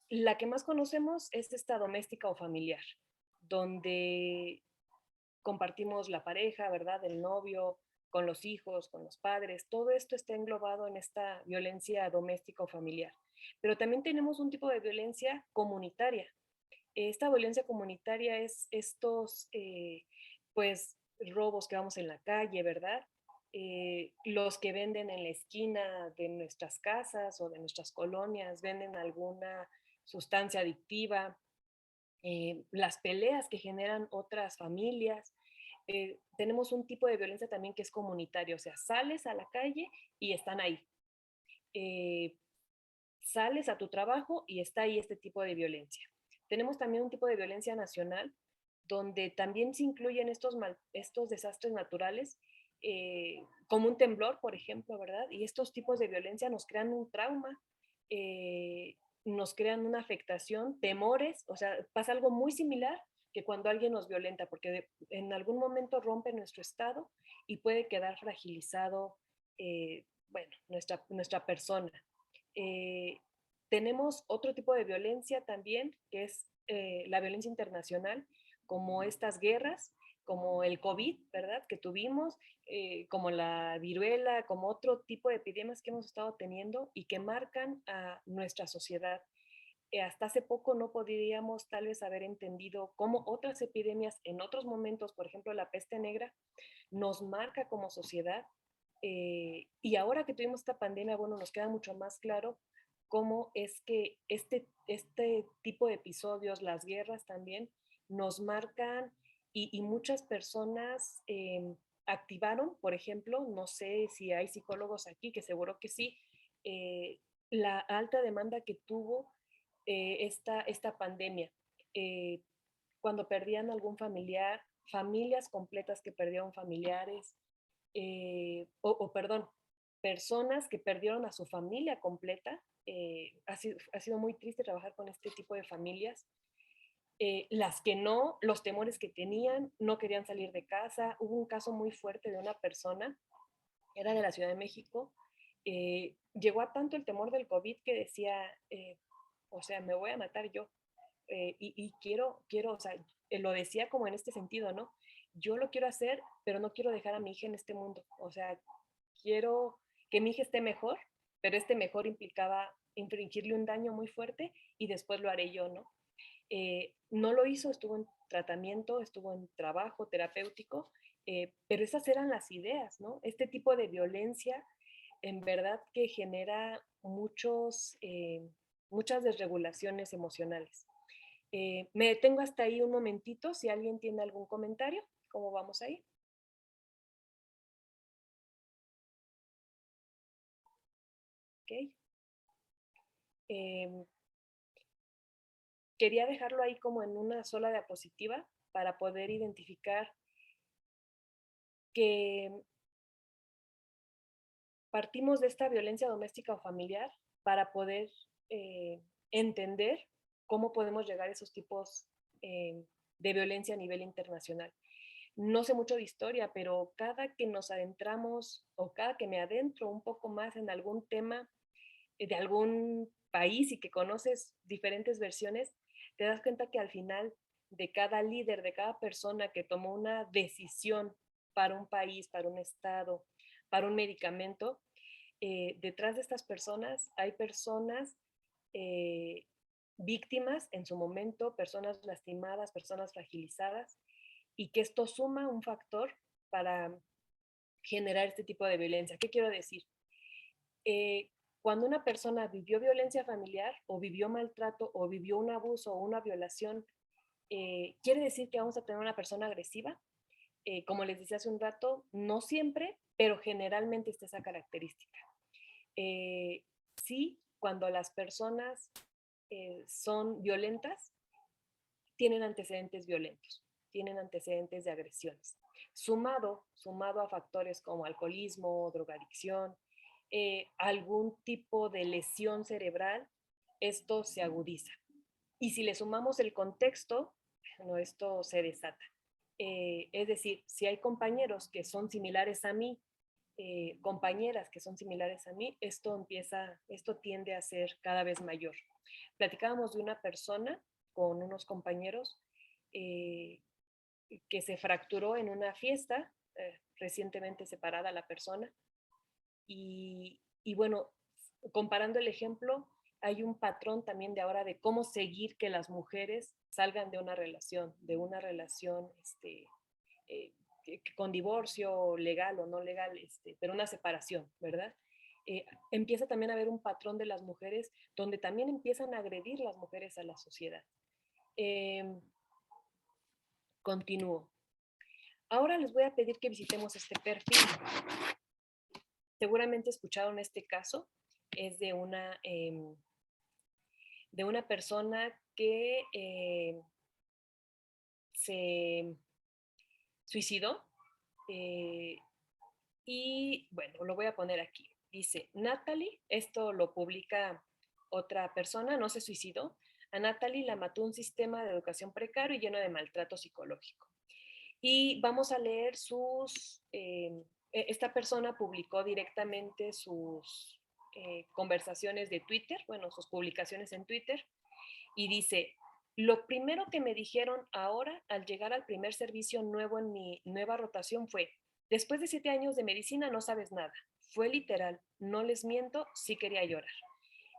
la que más conocemos es esta doméstica o familiar, donde compartimos la pareja, ¿verdad? El novio, con los hijos, con los padres, todo esto está englobado en esta violencia doméstica o familiar. Pero también tenemos un tipo de violencia comunitaria. Esta violencia comunitaria es estos, pues, robos que vamos en la calle, ¿verdad? Los que venden en la esquina de nuestras casas o de nuestras colonias, venden alguna sustancia adictiva, las peleas que generan otras familias. Tenemos un tipo de violencia también que es comunitario, o sea, sales a la calle y están ahí. Eh, Sales a tu trabajo y está ahí este tipo de violencia. Tenemos también un tipo de violencia nacional donde también se incluyen estos desastres naturales, como un temblor, por ejemplo, ¿verdad? Y estos tipos de violencia nos crean un trauma, eh, nos crean una afectación, temores, o sea, pasa algo muy similar que cuando alguien nos violenta, porque en algún momento rompe nuestro estado y puede quedar fragilizado, bueno, nuestra persona. Eh, Tenemos otro tipo de violencia también, que es la violencia internacional, como estas guerras, como el COVID, ¿verdad? Que tuvimos, como la viruela, como otro tipo de epidemias que hemos estado teniendo y que marcan a nuestra sociedad. Hasta hace poco no podríamos tal vez haber entendido cómo otras epidemias en otros momentos, por ejemplo la peste negra, nos marca como sociedad. Y ahora que tuvimos esta pandemia, bueno, nos queda mucho más claro cómo es que este tipo de episodios, las guerras también, nos marcan y muchas personas activaron, por ejemplo, no sé si hay psicólogos aquí, que seguro que sí, la alta demanda que tuvo esta pandemia. Eh, Cuando perdían algún familiar, familias completas que perdieron familiares, perdón, personas que perdieron a su familia completa. Ha sido muy triste trabajar con este tipo de familias. Las que no, los temores que tenían, no querían salir de casa. Hubo un caso muy fuerte de una persona, era de la Ciudad de México, llegó a tanto el temor del COVID que decía, o sea, me voy a matar yo. Y quiero, o sea, lo decía como en este sentido, ¿no? Yo lo quiero hacer, pero no quiero dejar a mi hija en este mundo. O sea, quiero que mi hija esté mejor, pero este mejor implicaba infringirle un daño muy fuerte y después lo haré yo, ¿no? No lo hizo, estuvo en tratamiento, estuvo en trabajo terapéutico, pero esas eran las ideas, ¿no? Este tipo de violencia en verdad que genera muchas desregulaciones emocionales. Me detengo hasta ahí un momentito, si alguien tiene algún comentario, ¿cómo vamos ahí? Ok. Quería dejarlo ahí como en una sola diapositiva para poder identificar que partimos de esta violencia doméstica o familiar para poder entender cómo podemos llegar a esos tipos de violencia a nivel internacional. No sé mucho de historia, pero cada que nos adentramos o cada que me adentro un poco más en algún tema de algún país y que conoces diferentes versiones, te das cuenta que al final de cada líder, de cada persona que tomó una decisión para un país, para un estado, para un medicamento, detrás de estas personas hay personas víctimas en su momento, personas lastimadas, personas fragilizadas, y que esto suma un factor para generar este tipo de violencia. ¿Qué quiero decir? Cuando una persona vivió violencia familiar o vivió maltrato o vivió un abuso o una violación, ¿quiere decir que vamos a tener una persona agresiva? Como les decía hace un rato, no siempre, pero generalmente está esa característica. Sí, cuando las personas son violentas, tienen antecedentes violentos, tienen antecedentes de agresiones. Sumado a factores como alcoholismo, drogadicción, algún tipo de lesión cerebral, esto se agudiza. Y si le sumamos el contexto, bueno, esto se desata. Es decir, si hay compañeros que son similares a mí, compañeras que son similares a mí, esto tiende a ser cada vez mayor. Platicábamos de una persona con unos compañeros que se fracturó en una fiesta, recientemente separada la persona, y bueno, comparando el ejemplo, hay un patrón también de ahora de cómo seguir que las mujeres salgan de una relación con divorcio legal o no legal, pero una separación, ¿verdad? Empieza también a haber un patrón de las mujeres donde también empiezan a agredir las mujeres a la sociedad. Continúo. Ahora les voy a pedir que visitemos este perfil. Seguramente escucharon este caso. Es de una persona que se suicidó. Y bueno, lo voy a poner aquí. Dice, Natalie, esto lo publica otra persona, no se suicidó. A Natalie la mató un sistema de educación precario y lleno de maltrato psicológico. Y vamos a leer esta persona publicó directamente sus conversaciones de Twitter, bueno, sus publicaciones en Twitter, y dice, lo primero que me dijeron ahora al llegar al primer servicio nuevo en mi nueva rotación fue, después de 7 años de medicina no sabes nada. Fue literal, no les miento, sí quería llorar.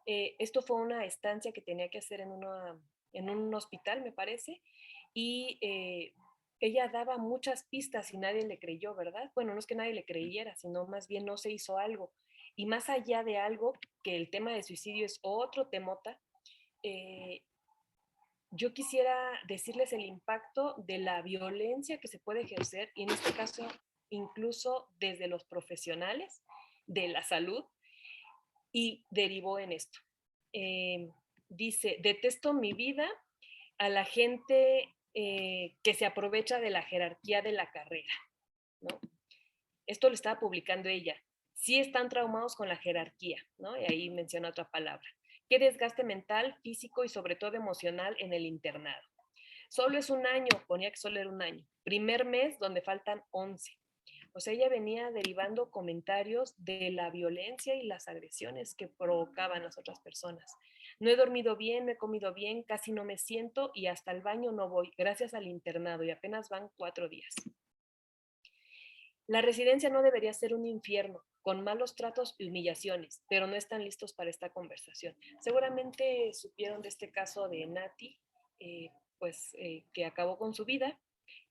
Esto fue una estancia que tenía que hacer en un hospital, me parece, y ella daba muchas pistas y nadie le creyó, ¿verdad? Bueno, no es que nadie le creyera, sino más bien no se hizo algo. Y más allá de algo, que el tema de suicidio es otro temota, yo quisiera decirles el impacto de la violencia que se puede ejercer, y en este caso incluso desde los profesionales de la salud, y derivó en esto. Dice, detesto mi vida a la gente que se aprovecha de la jerarquía de la carrera, ¿no? Esto lo estaba publicando ella. Sí están traumados con la jerarquía, ¿no? Y ahí menciona otra palabra. Qué desgaste mental, físico y sobre todo emocional en el internado. Solo es un año, ponía que solo era un año. Primer mes donde faltan 11. O sea, ella venía derivando comentarios de la violencia y las agresiones que provocaban las otras personas. No he dormido bien, no he comido bien, casi no me siento y hasta el baño no voy, gracias al internado, y apenas van 4 días. La residencia no debería ser un infierno, con malos tratos y humillaciones, pero no están listos para esta conversación. Seguramente supieron de este caso de Nati, que acabó con su vida,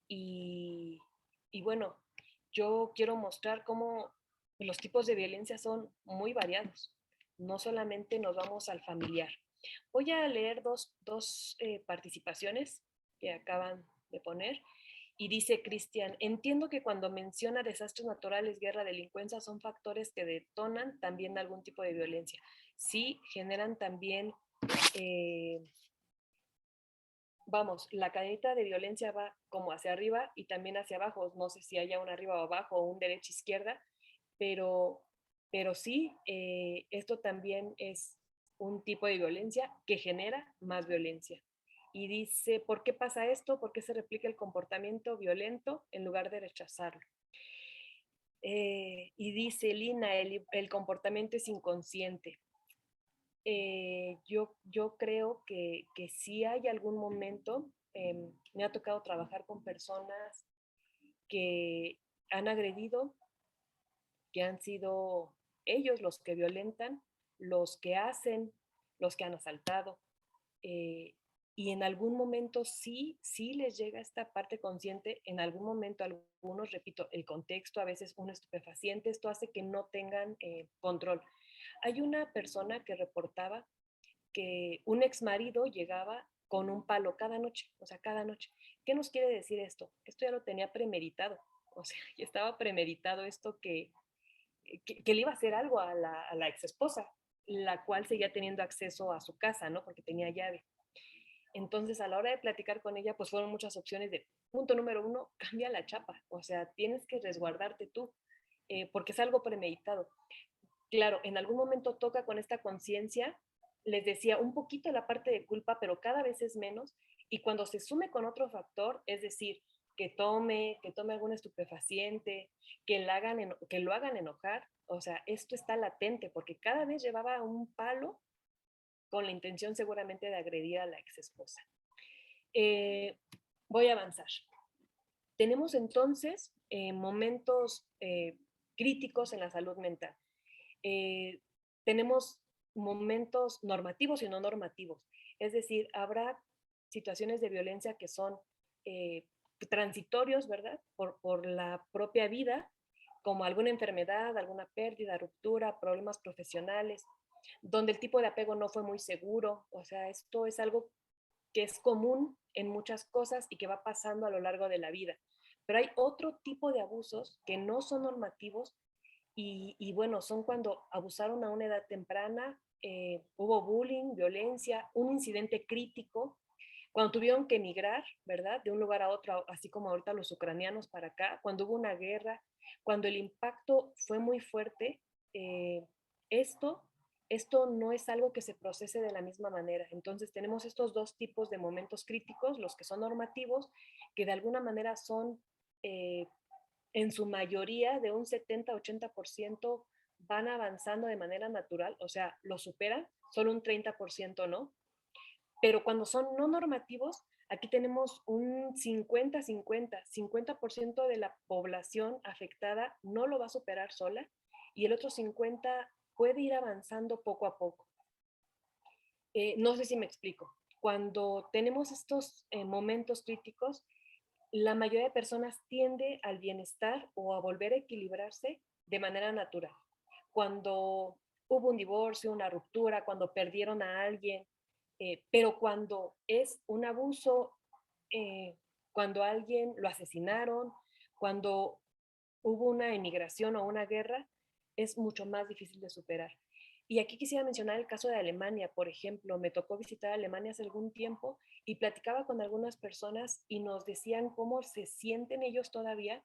y bueno, yo quiero mostrar cómo los tipos de violencia son muy variados. No solamente nos vamos al familiar. Voy a leer dos participaciones que acaban de poner. Y dice Cristian, entiendo que cuando menciona desastres naturales, guerra, delincuencia, son factores que detonan también algún tipo de violencia. Sí, generan también vamos, la cadenita de violencia va como hacia arriba y también hacia abajo. No sé si haya un arriba o abajo o un derecha-izquierda, pero, pero sí, esto también es un tipo de violencia que genera más violencia. Y dice, ¿por qué pasa esto? ¿Por qué se replica el comportamiento violento en lugar de rechazarlo? Y dice Lina, el comportamiento es inconsciente. Yo creo que sí hay algún momento, me ha tocado trabajar con personas que han agredido, que han sido ellos los que violentan, los que hacen, los que han asaltado. eh, y en algún momento sí les llega esta parte consciente, en algún momento algunos, repito, el contexto, a veces un estupefaciente, esto hace que no tengan control. Hay una persona que reportaba que un ex marido llegaba con un palo cada noche, o sea, cada noche. ¿Qué nos quiere decir esto? Esto ya lo tenía premeditado, o sea, ya estaba premeditado esto que le iba a hacer algo a la ex esposa, la cual seguía teniendo acceso a su casa, ¿no? Porque tenía llave. Entonces, a la hora de platicar con ella, pues fueron muchas opciones de, punto número uno, cambia la chapa, o sea, tienes que resguardarte tú, porque es algo premeditado. Claro, en algún momento toca con esta conciencia, les decía, un poquito la parte de culpa, pero cada vez es menos, y cuando se sume con otro factor, es decir, que tome algún estupefaciente, que lo hagan enojar, o sea, esto está latente, porque cada vez llevaba un palo con la intención seguramente de agredir a la ex esposa. Eh, Voy a avanzar. Tenemos entonces momentos críticos en la salud mental. Eh, Tenemos momentos normativos y no normativos. Es decir, habrá situaciones de violencia que son eh, transitorios, ¿verdad? Por la propia vida, como alguna enfermedad, alguna pérdida, ruptura, problemas profesionales, donde el tipo de apego no fue muy seguro. O sea, esto es algo que es común en muchas cosas y que va pasando a lo largo de la vida. Pero hay otro tipo de abusos que no son normativos y bueno, son cuando abusaron a una edad temprana, hubo bullying, violencia, un incidente crítico, cuando tuvieron que emigrar, ¿verdad? De un lugar a otro, así como ahorita los ucranianos para acá, cuando hubo una guerra, cuando el impacto fue muy fuerte, eh, esto, esto no es algo que se procese de la misma manera. Entonces tenemos estos dos tipos de momentos críticos, los que son normativos, que de alguna manera son en su mayoría, de un 70-80%, van avanzando de manera natural, o sea, lo superan, solo un 30% no. Pero cuando son no normativos, aquí tenemos un 50-50 de la población afectada no lo va a superar sola y el otro 50 puede ir avanzando poco a poco. No sé si me explico. Cuando tenemos estos momentos críticos, la mayoría de personas tiende al bienestar o a volver a equilibrarse de manera natural. Cuando hubo un divorcio, una ruptura, cuando perdieron a alguien, pero cuando es un abuso, cuando a alguien lo asesinaron, cuando hubo una emigración o una guerra, es mucho más difícil de superar. Y aquí quisiera mencionar el caso de Alemania, por ejemplo. Me tocó visitar Alemania hace algún tiempo y platicaba con algunas personas y nos decían cómo se sienten ellos todavía,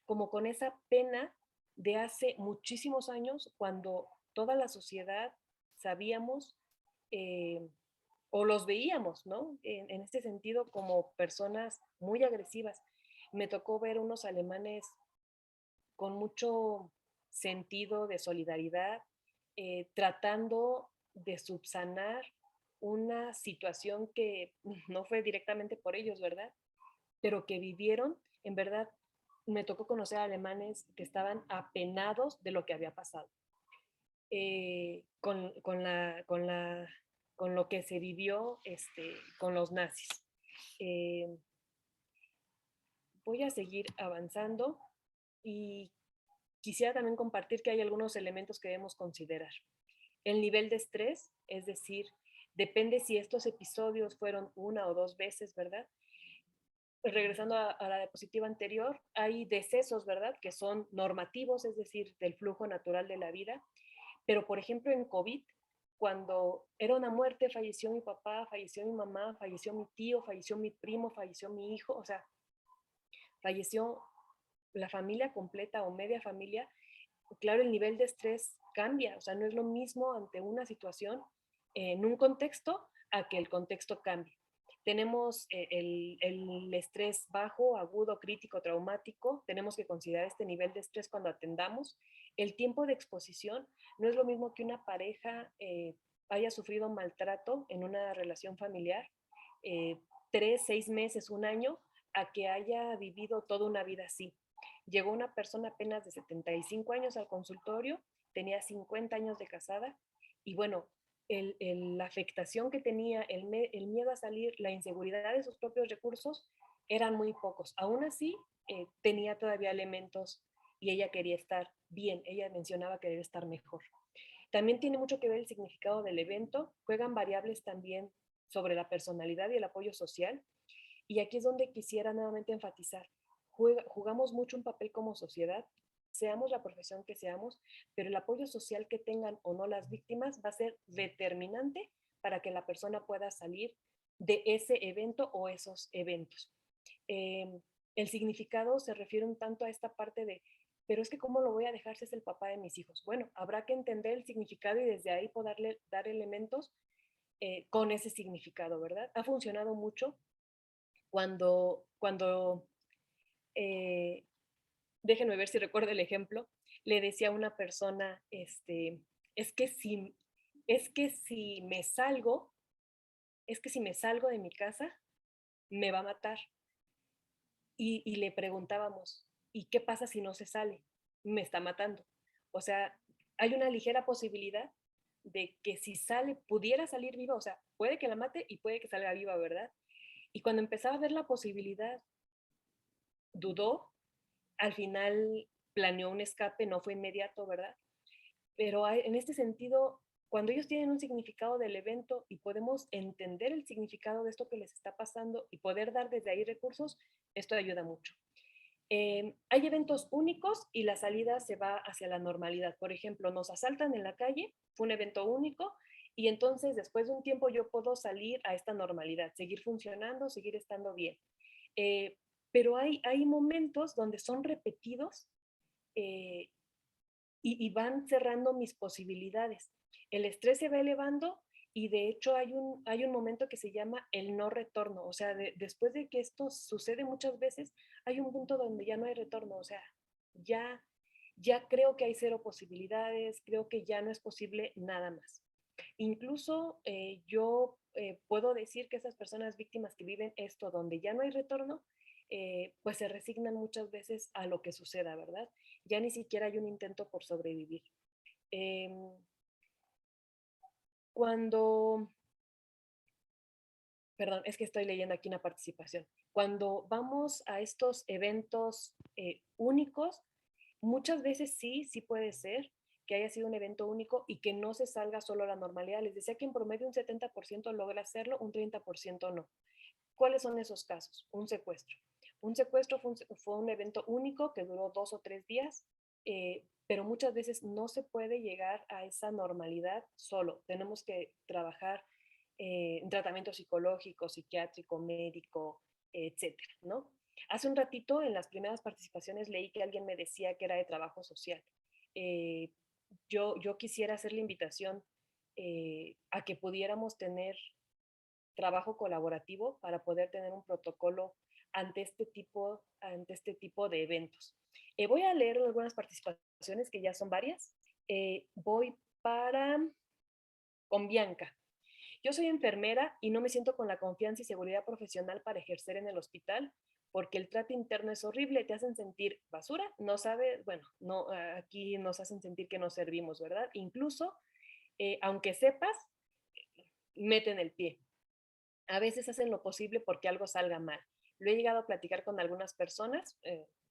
como con esa pena de hace muchísimos años, cuando toda la sociedad sabíamos eh, o los veíamos, ¿no? En este sentido, como personas muy agresivas. Me tocó ver unos alemanes con mucho sentido de solidaridad, tratando de subsanar una situación que no fue directamente por ellos, ¿verdad? Pero que vivieron, en verdad, me tocó conocer a alemanes que estaban apenados de lo que había pasado, con lo que se vivió con los nazis. Eh, Voy a seguir avanzando y quisiera también compartir que hay algunos elementos que debemos considerar. El nivel de estrés, es decir, depende si estos episodios fueron una o dos veces, ¿verdad? Regresando a la diapositiva anterior, hay decesos, ¿verdad? Que son normativos, es decir, del flujo natural de la vida. Pero, por ejemplo, en COVID, cuando era una muerte, falleció mi papá, falleció mi mamá, falleció mi tío, falleció mi primo, falleció mi hijo, o sea, falleció la familia completa o media familia. Claro, el nivel de estrés cambia, o sea, no es lo mismo ante una situación en un contexto a que el contexto cambie. Tenemos el estrés bajo, agudo, crítico, traumático. Tenemos que considerar este nivel de estrés cuando atendamos. El tiempo de exposición no es lo mismo que una pareja haya sufrido maltrato en una relación familiar, 3, 6 meses, un año, a que haya vivido toda una vida así. Llegó una persona apenas de 75 años al consultorio, tenía 50 años de casada y bueno, la afectación que tenía, el miedo a salir, la inseguridad de sus propios recursos eran muy pocos. Aún así, tenía todavía elementos y ella quería estar bien, ella mencionaba querer estar mejor. También tiene mucho que ver el significado del evento, juegan variables también sobre la personalidad y el apoyo social. Y aquí es donde quisiera nuevamente enfatizar, jugamos mucho un papel como sociedad, seamos la profesión que seamos, pero el apoyo social que tengan o no las víctimas va a ser determinante para que la persona pueda salir de ese evento o esos eventos. El significado se refiere un tanto a esta parte de, pero es que ¿cómo lo voy a dejar si es el papá de mis hijos? Bueno, habrá que entender el significado y desde ahí poderle dar elementos con ese significado, ¿verdad? Ha funcionado mucho cuando déjenme ver si recuerdo el ejemplo, le decía a una persona, es que si, es que si me salgo, es que si me salgo de mi casa, me va a matar. Y le preguntábamos, ¿y qué pasa si no se sale? Me está matando. O sea, hay una ligera posibilidad de que si sale, pudiera salir viva, o sea, puede que la mate y puede que salga viva, ¿verdad? Y cuando empezaba a ver la posibilidad, dudó, al final planeó un escape, no fue inmediato, ¿verdad? Pero en este sentido, cuando ellos tienen un significado del evento y podemos entender el significado de esto que les está pasando y poder dar desde ahí recursos, esto ayuda mucho. Hay eventos únicos y la salida se va hacia la normalidad. Por ejemplo, nos asaltan en la calle, fue un evento único y entonces después de un tiempo yo puedo salir a esta normalidad, seguir funcionando, seguir estando bien. Eh, pero hay momentos donde son repetidos eh, y van cerrando mis posibilidades. El estrés se va elevando y de hecho hay un momento que se llama el no retorno. O sea, después de que esto sucede muchas veces, hay un punto donde ya no hay retorno. O sea, ya, ya creo que hay cero posibilidades, creo que ya no es posible nada más. Incluso yo puedo decir que esas personas víctimas que viven esto donde ya no hay retorno, pues se resignan muchas veces a lo que suceda, ¿verdad? Ya ni siquiera hay un intento por sobrevivir. Eh, cuando, perdón, es que estoy leyendo aquí una participación. Cuando vamos a estos eventos únicos, muchas veces sí puede ser que haya sido un evento único y que no se salga solo a la normalidad. Les decía que en promedio un 70% logra hacerlo, un 30% no. ¿Cuáles son esos casos? Un secuestro. Un secuestro fue un evento único que duró 2 o 3 días, pero muchas veces no se puede llegar a esa normalidad solo. Tenemos que trabajar en tratamiento psicológico, psiquiátrico, médico, etcétera, ¿no? Hace un ratito, en las primeras participaciones, leí que alguien me decía que era de trabajo social. Eh, yo quisiera hacer la invitación a que pudiéramos tener trabajo colaborativo para poder tener un protocolo ante este tipo de eventos. Voy a leer algunas participaciones que ya son varias. Voy para con Bianca. Yo soy enfermera y no me siento con la confianza y seguridad profesional para ejercer en el hospital porque el trato interno es horrible, te hacen sentir basura, no sabes, bueno, no, aquí nos hacen sentir que no servimos, ¿verdad? Incluso, aunque sepas, meten el pie. A veces hacen lo posible porque algo salga mal. Lo he llegado a platicar con algunas personas,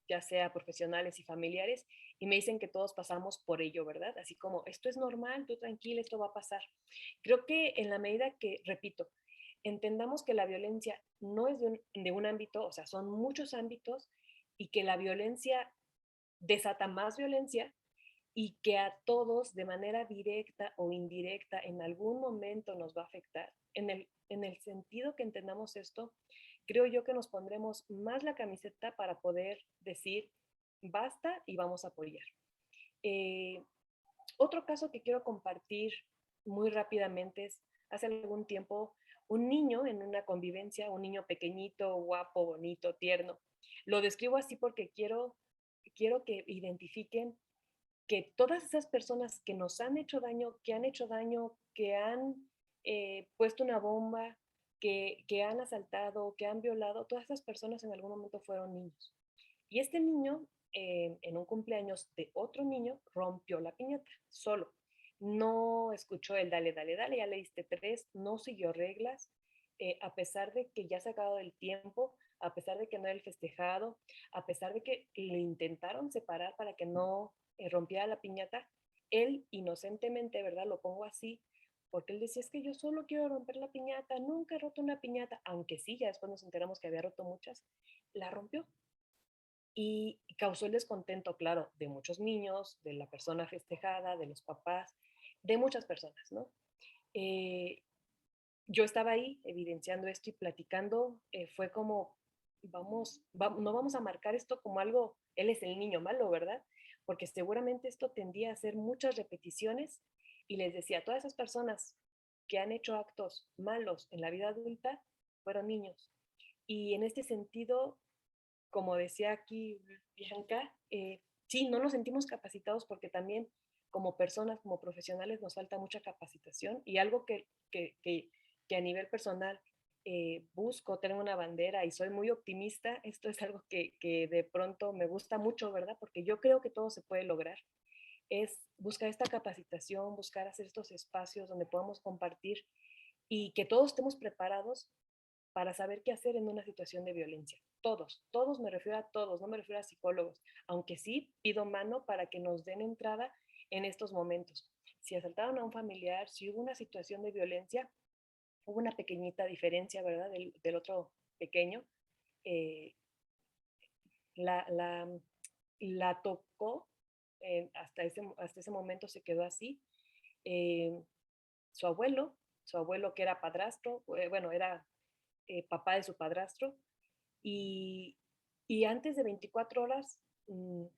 ya sea profesionales y familiares, y me dicen que todos pasamos por ello, ¿verdad? Así como, esto es normal, tú tranquila, esto va a pasar. Creo que en la medida que, repito, entendamos que la violencia no es de un ámbito, o sea, son muchos ámbitos, y que la violencia desata más violencia, y que a todos de manera directa o indirecta en algún momento nos va a afectar. En el sentido que entendamos esto, creo yo que nos pondremos más la camiseta para poder decir basta y vamos a apoyar. Otro caso que quiero compartir muy rápidamente es, hace algún tiempo, un niño en una convivencia, un niño pequeñito, guapo, bonito, tierno. Lo describo así porque quiero que identifiquen que todas esas personas que nos han hecho daño, que han puesto una bomba, que han asaltado, que han violado, todas esas personas en algún momento fueron niños. Y este niño, en un cumpleaños de otro niño, rompió la piñata solo. No escuchó el dale, dale, dale, ya le diste tres, no siguió reglas, a pesar de que ya se ha acabado el tiempo, a pesar de que no era el festejado, a pesar de que le intentaron separar para que no rompiera la piñata, él inocentemente, ¿verdad? Lo pongo así, porque él decía, es que yo solo quiero romper la piñata, nunca he roto una piñata, aunque sí, ya después nos enteramos que había roto muchas, la rompió y causó el descontento, claro, de muchos niños, de la persona festejada, de los papás, de muchas personas, ¿no? Eh, yo estaba ahí evidenciando esto y platicando, fue como, no vamos a marcar esto como algo, él es el niño malo, ¿verdad? Porque seguramente esto tendía a ser muchas repeticiones y les decía, todas esas personas que han hecho actos malos en la vida adulta fueron niños. Y en este sentido, como decía aquí Bianca, sí, no nos sentimos capacitados porque también como personas, como profesionales, nos falta mucha capacitación y algo que a nivel personal busco, tengo una bandera y soy muy optimista, esto es algo que de pronto me gusta mucho, ¿verdad? Porque yo creo que todo se puede lograr, es buscar esta capacitación, buscar hacer estos espacios donde podamos compartir y que todos estemos preparados para saber qué hacer en una situación de violencia. Todos me refiero a todos, no me refiero a psicólogos, aunque sí pido mano para que nos den entrada en estos momentos. Si asaltaron a un familiar, si hubo una situación de violencia, hubo una pequeñita diferencia, ¿verdad? Del otro pequeño. Eh, la, la, la tocó, hasta ese momento se quedó así. Eh, su abuelo, que era padrastro, bueno, era papá de su padrastro, y, y antes de 24 horas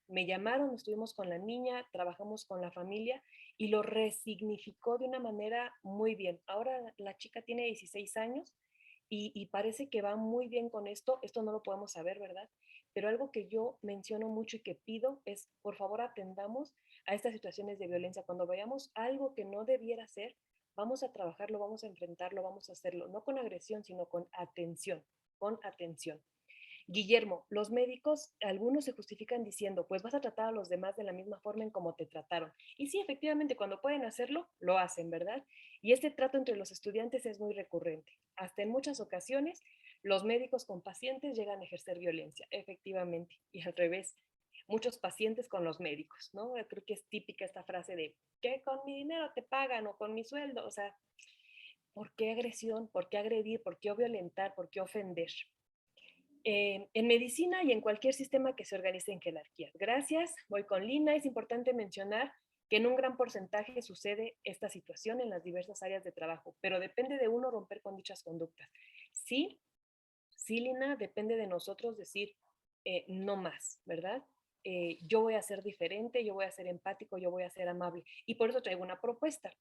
me llamaron, estuvimos con la niña, trabajamos con la familia y lo resignificó de una manera muy bien. Ahora la chica tiene 16 años y parece que va muy bien con esto no lo podemos saber, ¿verdad? Pero algo que yo menciono mucho y que pido es, por favor, atendamos a estas situaciones de violencia. Cuando veamos algo que no debiera ser, vamos a trabajarlo, vamos a enfrentarlo, vamos a hacerlo, no con agresión, sino con atención, con atención. Guillermo, los médicos, algunos se justifican diciendo, pues vas a tratar a los demás de la misma forma en como te trataron. Y sí, efectivamente, cuando pueden hacerlo, lo hacen, ¿verdad? Y este trato entre los estudiantes es muy recurrente. Hasta en muchas ocasiones, los médicos con pacientes llegan a ejercer violencia, efectivamente, y al revés. Muchos pacientes con los médicos, ¿no? Yo creo que es típica esta frase de, que con mi dinero te pagan o con mi sueldo, o sea, ¿por qué agresión? ¿Por qué agredir? ¿Por qué violentar? ¿Por qué ofender? En medicina y en cualquier sistema que se organice en jerarquías. Gracias, voy con Lina. Es importante mencionar que en un gran porcentaje sucede esta situación en las diversas áreas de trabajo, pero depende de uno romper con dichas conductas. Sí, sí, Lina, depende de nosotros decir no más, ¿verdad? Yo voy a ser diferente, yo voy a ser empático, yo voy a ser amable. Y por eso traigo una propuesta.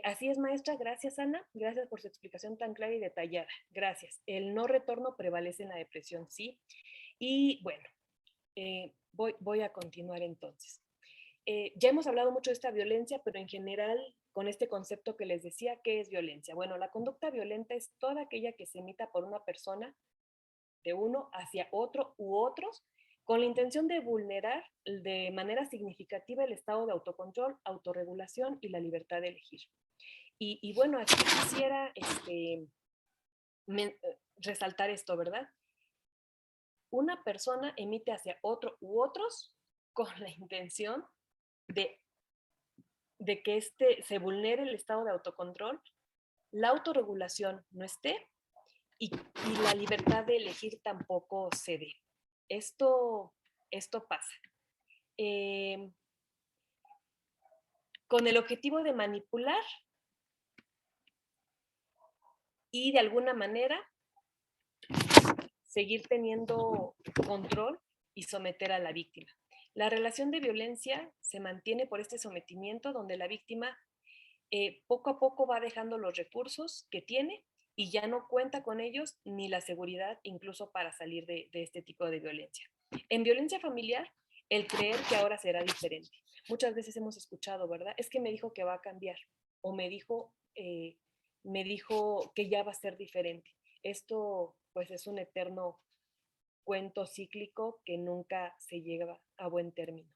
Así es, maestra. Gracias, Ana. Gracias por su explicación tan clara y detallada. Gracias. El no retorno prevalece en la depresión, sí. Y bueno, voy a continuar entonces. Ya hemos hablado mucho de esta violencia, pero en general, con este concepto que les decía, ¿qué es violencia? Bueno, la conducta violenta es toda aquella que se emita por una persona de uno hacia otro u otros con la intención de vulnerar de manera significativa el estado de autocontrol, autorregulación y la libertad de elegir. Y bueno, aquí quisiera resaltar esto, ¿verdad? Una persona emite hacia otro u otros con la intención de, de que se vulnere el estado de autocontrol, la autorregulación no esté y la libertad de elegir tampoco se dé. Esto pasa. con el objetivo de manipular y de alguna manera seguir teniendo control y someter a la víctima. La relación de violencia se mantiene por este sometimiento donde la víctima poco a poco va dejando los recursos que tiene y ya no cuenta con ellos ni la seguridad incluso para salir de este tipo de violencia. En violencia familiar, el creer que ahora será diferente. Muchas veces hemos escuchado, ¿verdad? Es que me dijo que va a cambiar o me dijo que ya va a ser diferente. Esto pues es un eterno cuento cíclico que nunca se llega a buen término.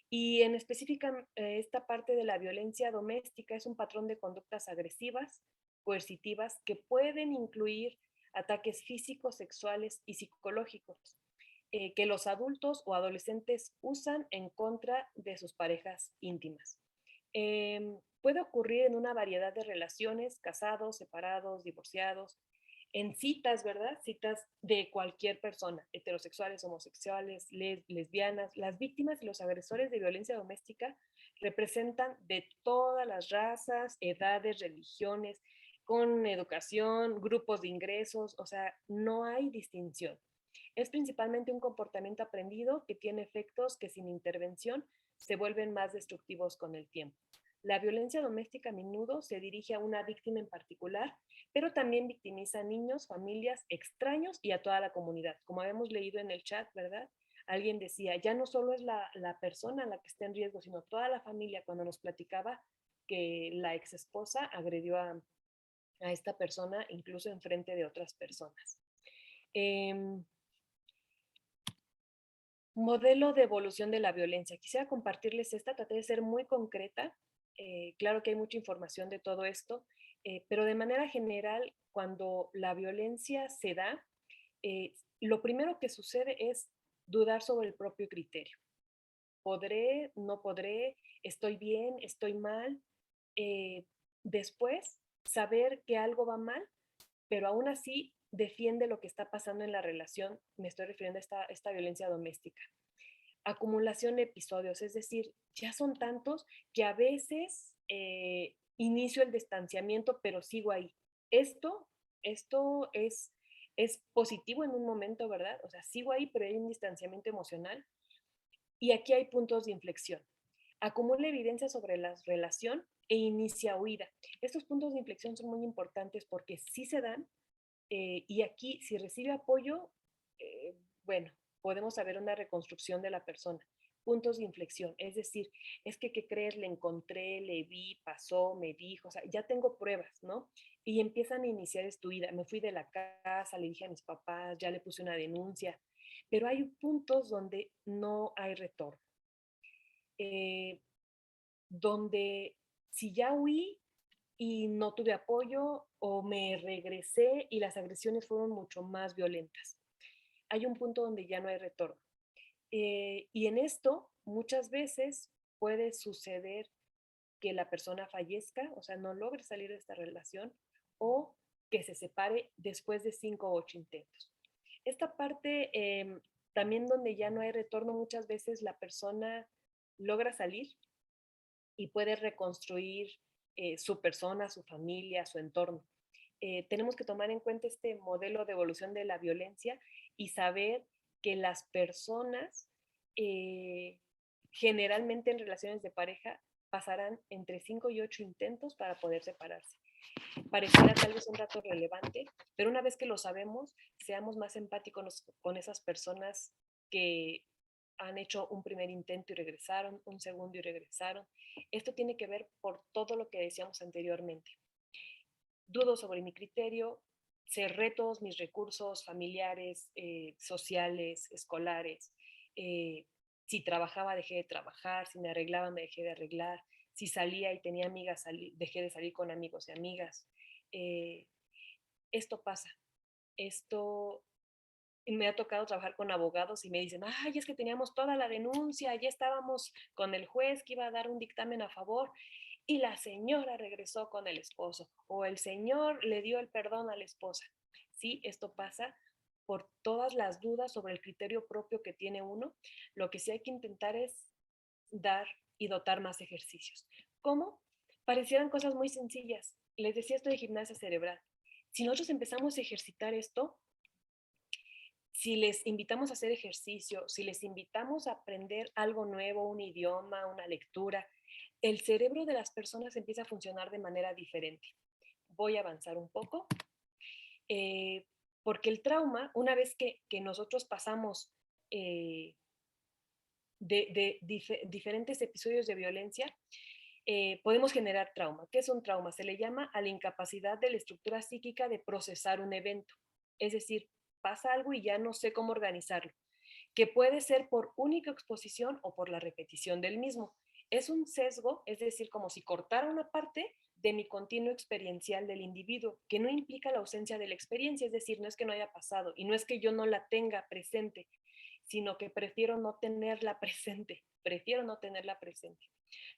Y en específica, esta parte de la violencia doméstica es un patrón de conductas agresivas, coercitivas, que pueden incluir ataques físicos, sexuales y psicológicos, que los adultos o adolescentes usan en contra de sus parejas íntimas. Puede ocurrir en una variedad de relaciones, casados, separados, divorciados, en citas, ¿verdad? Citas de cualquier persona, heterosexuales, homosexuales, lesbianas. Las víctimas y los agresores de violencia doméstica representan de todas las razas, edades, religiones, con educación, grupos de ingresos, o sea, no hay distinción. Es principalmente un comportamiento aprendido que tiene efectos que sin intervención se vuelven más destructivos con el tiempo. La violencia doméstica a menudo se dirige a una víctima en particular, pero también victimiza a niños, familias, extraños y a toda la comunidad. Como habíamos leído en el chat, ¿verdad? Alguien decía, ya no solo es la persona la que está en riesgo, sino toda la familia, cuando nos platicaba que la ex esposa agredió a esta persona, incluso en frente de otras personas. Modelo de evolución de la violencia. Quisiera compartirles esta, traté de ser muy concreta. Claro que hay mucha información de todo esto, pero de manera general, cuando la violencia se da, lo primero que sucede es dudar sobre el propio criterio. ¿Podré? ¿No podré? ¿Estoy bien? ¿Estoy mal? Después, saber que algo va mal, pero aún así defiende lo que está pasando en la relación. Me estoy refiriendo a esta violencia doméstica. Acumulación de episodios, es decir, ya son tantos que a veces inicio el distanciamiento, pero sigo ahí. Esto es positivo en un momento, ¿verdad? O sea, sigo ahí, pero hay un distanciamiento emocional. Y aquí hay puntos de inflexión. Acumula evidencia sobre la relación e inicia huida. Estos puntos de inflexión son muy importantes porque sí se dan, y aquí si recibe apoyo, bueno, podemos saber una reconstrucción de la persona. Puntos de inflexión, es decir, es que, ¿qué crees? Le encontré, le vi, pasó, me dijo, o sea, ya tengo pruebas, ¿no? Y empiezan a iniciar tu vida. Me fui de la casa, le dije a mis papás, ya le puse una denuncia, pero hay puntos donde no hay retorno. Donde si ya huí y no tuve apoyo o me regresé y las agresiones fueron mucho más violentas. Hay un punto donde ya no hay retorno. Y en esto muchas veces puede suceder que la persona fallezca, o sea, no logre salir de esta relación o que se separe después de 5 o 8 intentos. Esta parte también donde ya no hay retorno, muchas veces la persona logra salir y puede reconstruir su persona, su familia, su entorno. Tenemos que tomar en cuenta este modelo de evolución de la violencia y saber que las personas generalmente en relaciones de pareja pasarán entre 5 y 8 intentos para poder separarse. Pareciera tal vez un dato relevante, pero una vez que lo sabemos, seamos más empáticos con esas personas que han hecho un primer intento y regresaron, un segundo y regresaron. Esto tiene que ver por todo lo que decíamos anteriormente. Dudo sobre mi criterio, cerré todos mis recursos familiares, sociales, escolares. Si trabajaba, dejé de trabajar. Si me arreglaba, me dejé de arreglar. Si salía y tenía amigas, dejé de salir con amigos y amigas. Esto pasa. Esto me ha tocado trabajar con abogados y me dicen, ay, es que teníamos toda la denuncia, ya estábamos con el juez que iba a dar un dictamen a favor y la señora regresó con el esposo o el señor le dio el perdón a la esposa. Sí, esto pasa por todas las dudas sobre el criterio propio que tiene uno. Lo que sí hay que intentar es dar y dotar más ejercicios. ¿Cómo? Parecieran cosas muy sencillas. Les decía esto de gimnasia cerebral. Si nosotros empezamos a ejercitar esto, si les invitamos a hacer ejercicio, si les invitamos a aprender algo nuevo, un idioma, una lectura, el cerebro de las personas empieza a funcionar de manera diferente. Voy a avanzar un poco, porque el trauma, una vez que nosotros pasamos diferentes episodios de violencia, podemos generar trauma. ¿Qué es un trauma? Se le llama a la incapacidad de la estructura psíquica de procesar un evento. Es decir, pasa algo y ya no sé cómo organizarlo, que puede ser por única exposición o por la repetición del mismo. Es un sesgo, es decir, como si cortara una parte de mi continuo experiencial del individuo, que no implica la ausencia de la experiencia, es decir, no es que no haya pasado y no es que yo no la tenga presente, sino que prefiero no tenerla presente,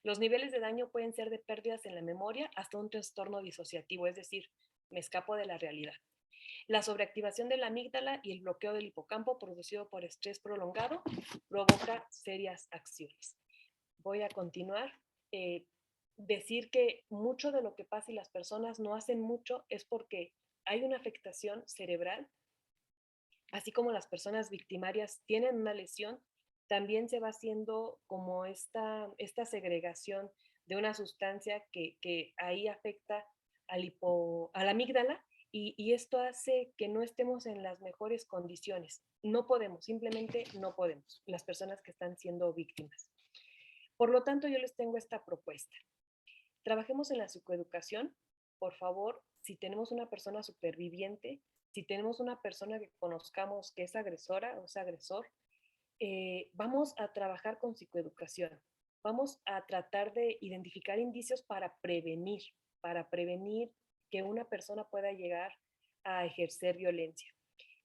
Los niveles de daño pueden ser de pérdidas en la memoria hasta un trastorno disociativo, es decir, me escapo de la realidad. La sobreactivación de la amígdala y el bloqueo del hipocampo producido por estrés prolongado provoca serias acciones. Voy a continuar. Decir que mucho de lo que pasa y las personas no hacen mucho es porque hay una afectación cerebral, así como las personas victimarias tienen una lesión, también se va haciendo como esta segregación de una sustancia que ahí afecta a la amígdala y esto hace que no estemos en las mejores condiciones. No podemos, simplemente no podemos, las personas que están siendo víctimas. Por lo tanto, yo les tengo esta propuesta. Trabajemos en la psicoeducación, por favor, si tenemos una persona superviviente, si tenemos una persona que conozcamos que es agresora o es agresor, vamos a trabajar con psicoeducación. Vamos a tratar de identificar indicios para prevenir que una persona pueda llegar a ejercer violencia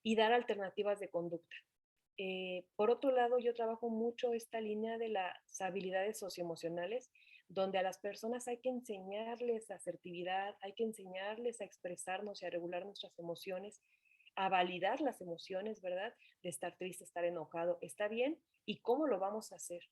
y dar alternativas de conducta. Por otro lado, yo trabajo mucho esta línea de las habilidades socioemocionales, donde a las personas hay que enseñarles asertividad, hay que enseñarles a expresarnos y a regular nuestras emociones, a validar las emociones, ¿verdad? De estar triste, estar enojado, ¿está bien? ¿Y cómo lo vamos a hacer?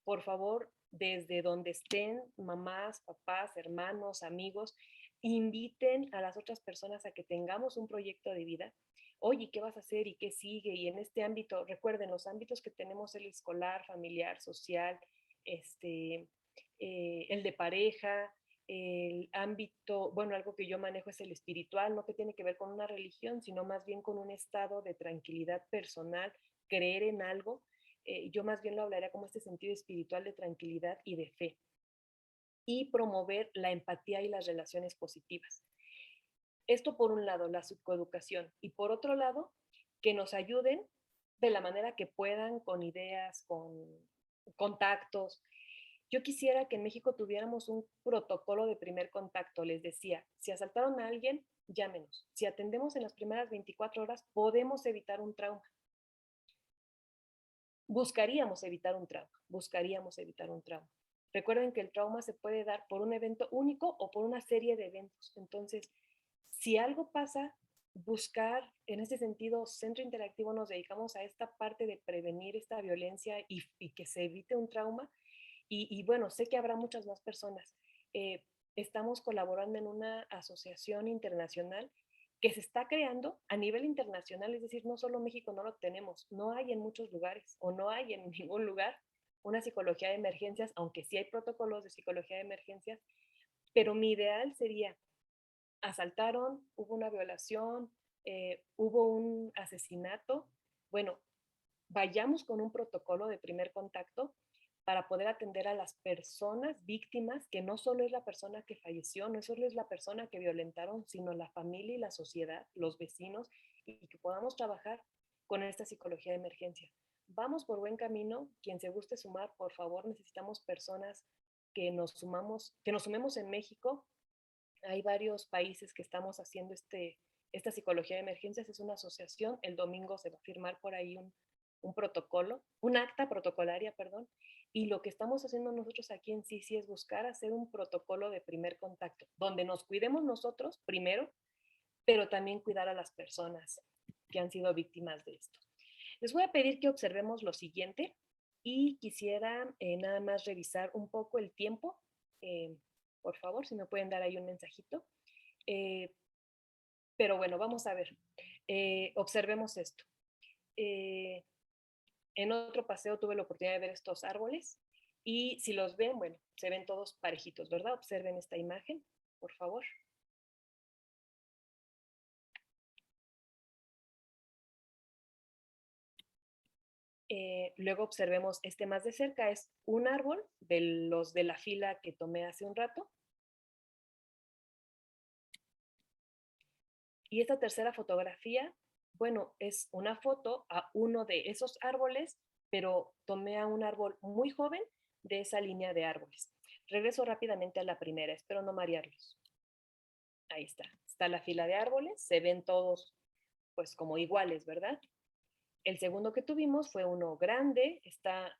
Por favor, desde donde estén, mamás, papás, hermanos, amigos, inviten a las otras personas a que tengamos un proyecto de vida. Oye, ¿qué vas a hacer y qué sigue? Y en este ámbito, recuerden, los ámbitos que tenemos, el escolar, familiar, social, el de pareja, el ámbito, bueno, algo que yo manejo es el espiritual, no que tiene que ver con una religión, sino más bien con un estado de tranquilidad personal, creer en algo. Yo más bien lo hablaría como este sentido espiritual de tranquilidad y de fe. Y promover la empatía y las relaciones positivas. Esto por un lado, la psicoeducación, y por otro lado, que nos ayuden de la manera que puedan, con ideas, con contactos. Yo quisiera que en México tuviéramos un protocolo de primer contacto. Les decía, si asaltaron a alguien, llámenos. Si atendemos en las primeras 24 horas, podemos evitar un trauma. Buscaríamos evitar un trauma. Recuerden que el trauma se puede dar por un evento único o por una serie de eventos. Entonces, si algo pasa, buscar, en ese sentido, Centro Interactivo nos dedicamos a esta parte de prevenir esta violencia y que se evite un trauma. Y bueno, sé que habrá muchas más personas. Estamos colaborando en una asociación internacional que se está creando a nivel internacional, es decir, no solo México no lo tenemos, no hay en muchos lugares o no hay en ningún lugar una psicología de emergencias, aunque sí hay protocolos de psicología de emergencias, pero mi ideal sería, asaltaron, hubo una violación, hubo un asesinato, bueno, vayamos con un protocolo de primer contacto para poder atender a las personas víctimas, que no solo es la persona que falleció, no solo es la persona que violentaron, sino la familia y la sociedad, los vecinos, y que podamos trabajar con esta psicología de emergencia. Vamos por buen camino. Quien se guste sumar, por favor, necesitamos personas que nos sumemos en México. Hay varios países que estamos haciendo esta psicología de emergencias, es una asociación. El domingo se va a firmar por ahí un protocolo, un acta protocolaria, perdón, y lo que estamos haciendo nosotros aquí en CICI es buscar hacer un protocolo de primer contacto, donde nos cuidemos nosotros primero, pero también cuidar a las personas que han sido víctimas de esto. Les voy a pedir que observemos lo siguiente Y quisiera nada más revisar un poco el tiempo. Por favor, si me pueden dar ahí un mensajito. Pero bueno, vamos a ver. Observemos esto. En otro paseo tuve la oportunidad de ver estos árboles y si los ven, bueno, se ven todos parejitos, ¿verdad? Observen esta imagen, por favor. Luego observemos este más de cerca, es un árbol de los de la fila que tomé hace un rato. Y esta tercera fotografía, bueno, es una foto a uno de esos árboles, pero tomé a un árbol muy joven de esa línea de árboles. Regreso rápidamente a la primera, espero no marearlos. Ahí está la fila de árboles, se ven todos pues como iguales, ¿verdad? El segundo que tuvimos fue uno grande, está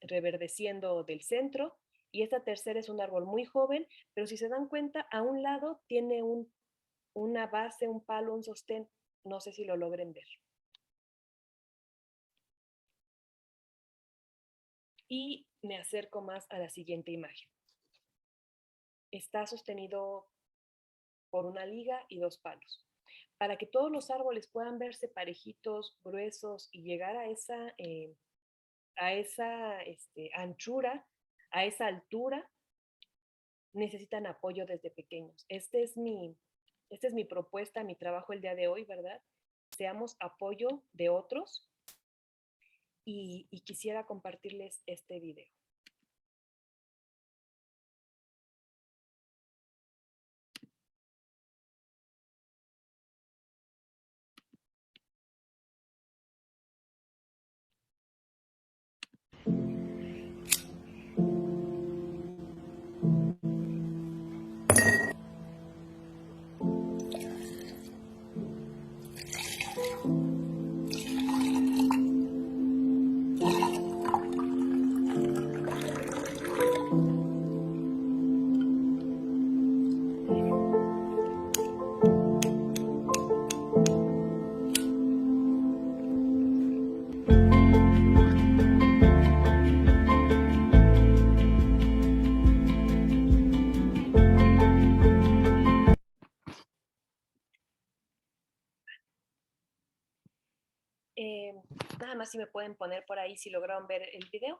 reverdeciendo del centro, y esta tercera es un árbol muy joven, pero si se dan cuenta, a un lado tiene una base, un palo, un sostén, no sé si lo logren ver. Y me acerco más a la siguiente imagen. Está sostenido por una liga y dos palos. Para que todos los árboles puedan verse parejitos, gruesos y llegar a esa anchura, a esa altura, necesitan apoyo desde pequeños. Esta es mi propuesta, mi trabajo el día de hoy, ¿verdad? Seamos apoyo de otros y quisiera compartirles este video. Nada más si me pueden poner por ahí si lograron ver el video.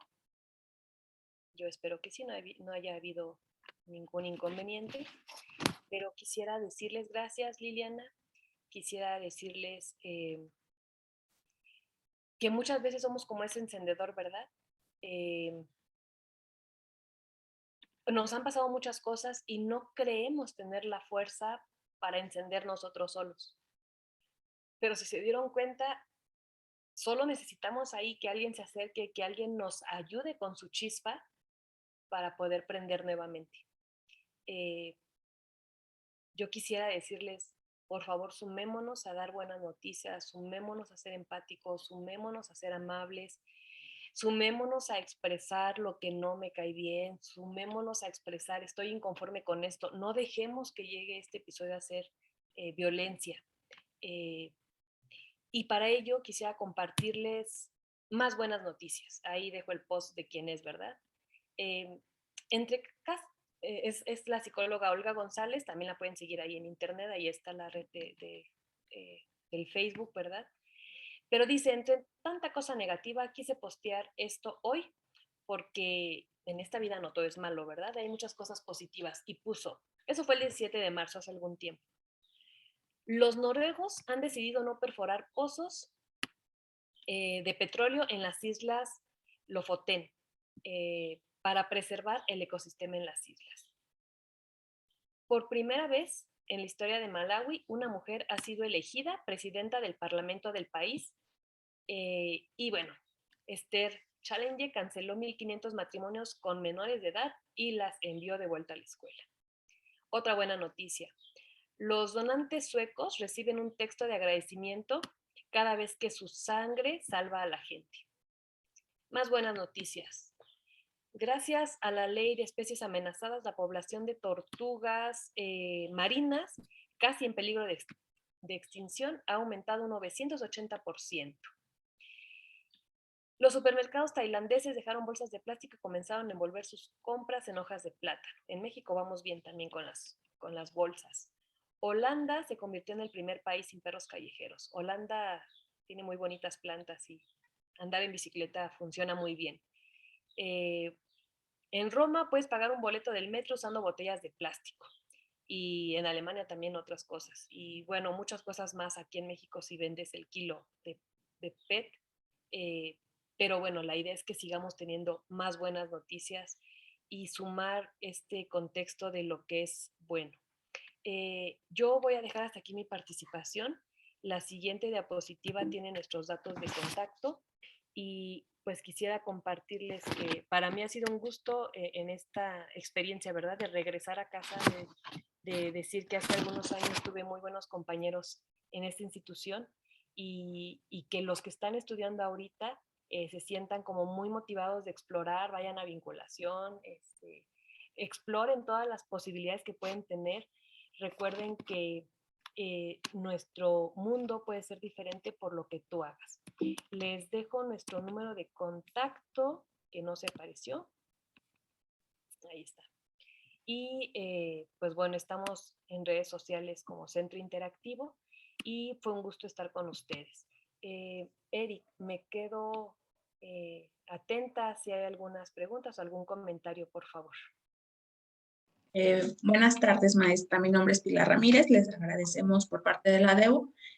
Yo espero que sí, no haya habido ningún inconveniente, pero quisiera decirles gracias, Liliana. Quisiera decirles que muchas veces somos como ese encendedor, ¿verdad? Nos han pasado muchas cosas y no creemos tener la fuerza para encender nosotros solos. Pero si se dieron cuenta, solo necesitamos ahí que alguien se acerque, que alguien nos ayude con su chispa para poder prender nuevamente. Yo quisiera decirles, por favor, sumémonos a dar buenas noticias, sumémonos a ser empáticos, sumémonos a ser amables, sumémonos a expresar lo que no me cae bien, sumémonos a expresar, estoy inconforme con esto, no dejemos que llegue este episodio a ser violencia. Y para ello quisiera compartirles más buenas noticias. Ahí dejo el post de quién es, ¿verdad? Entre es la psicóloga Olga González, también la pueden seguir ahí en internet, ahí está la red del Facebook, ¿verdad? Pero dice, entre tanta cosa negativa, quise postear esto hoy porque en esta vida no todo es malo, ¿verdad? Hay muchas cosas positivas. Y puso, eso fue el 17 de marzo, hace algún tiempo. Los noruegos han decidido no perforar pozos de petróleo en las islas Lofoten para preservar el ecosistema en las islas. Por primera vez en la historia de Malawi, una mujer ha sido elegida presidenta del parlamento del país. Y bueno, Esther Challenge canceló 1.500 matrimonios con menores de edad y las envió de vuelta a la escuela. Otra buena noticia. Los donantes suecos reciben un texto de agradecimiento cada vez que su sangre salva a la gente. Más buenas noticias. Gracias a la ley de especies amenazadas, la población de tortugas marinas, casi en peligro de extinción, ha aumentado un 980%. Los supermercados tailandeses dejaron bolsas de plástico y comenzaron a envolver sus compras en hojas de plátano. En México vamos bien también con las bolsas. Holanda se convirtió en el primer país sin perros callejeros. Holanda tiene muy bonitas plantas y andar en bicicleta funciona muy bien. En Roma puedes pagar un boleto del metro usando botellas de plástico. Y en Alemania también otras cosas. Y bueno, muchas cosas más aquí en México si vendes el kilo de PET. Pero bueno, la idea es que sigamos teniendo más buenas noticias y sumar este contexto de lo que es bueno. Yo voy a dejar hasta aquí mi participación. La siguiente diapositiva tiene nuestros datos de contacto y pues quisiera compartirles que para mí ha sido un gusto en esta experiencia, ¿verdad? De regresar a casa, de decir que hace algunos años tuve muy buenos compañeros en esta institución y que los que están estudiando ahorita se sientan como muy motivados de explorar, vayan a vinculación, exploren todas las posibilidades que pueden tener. Recuerden que nuestro mundo puede ser diferente por lo que tú hagas. Les dejo nuestro número de contacto, que no se apareció. Ahí está. Y pues bueno, estamos en redes sociales como Centro Interactivo y fue un gusto estar con ustedes. Eric, me quedo atenta si hay algunas preguntas o algún comentario, por favor. Buenas tardes, maestra. Mi nombre es Pilar Ramírez. Les agradecemos por parte de la ADEU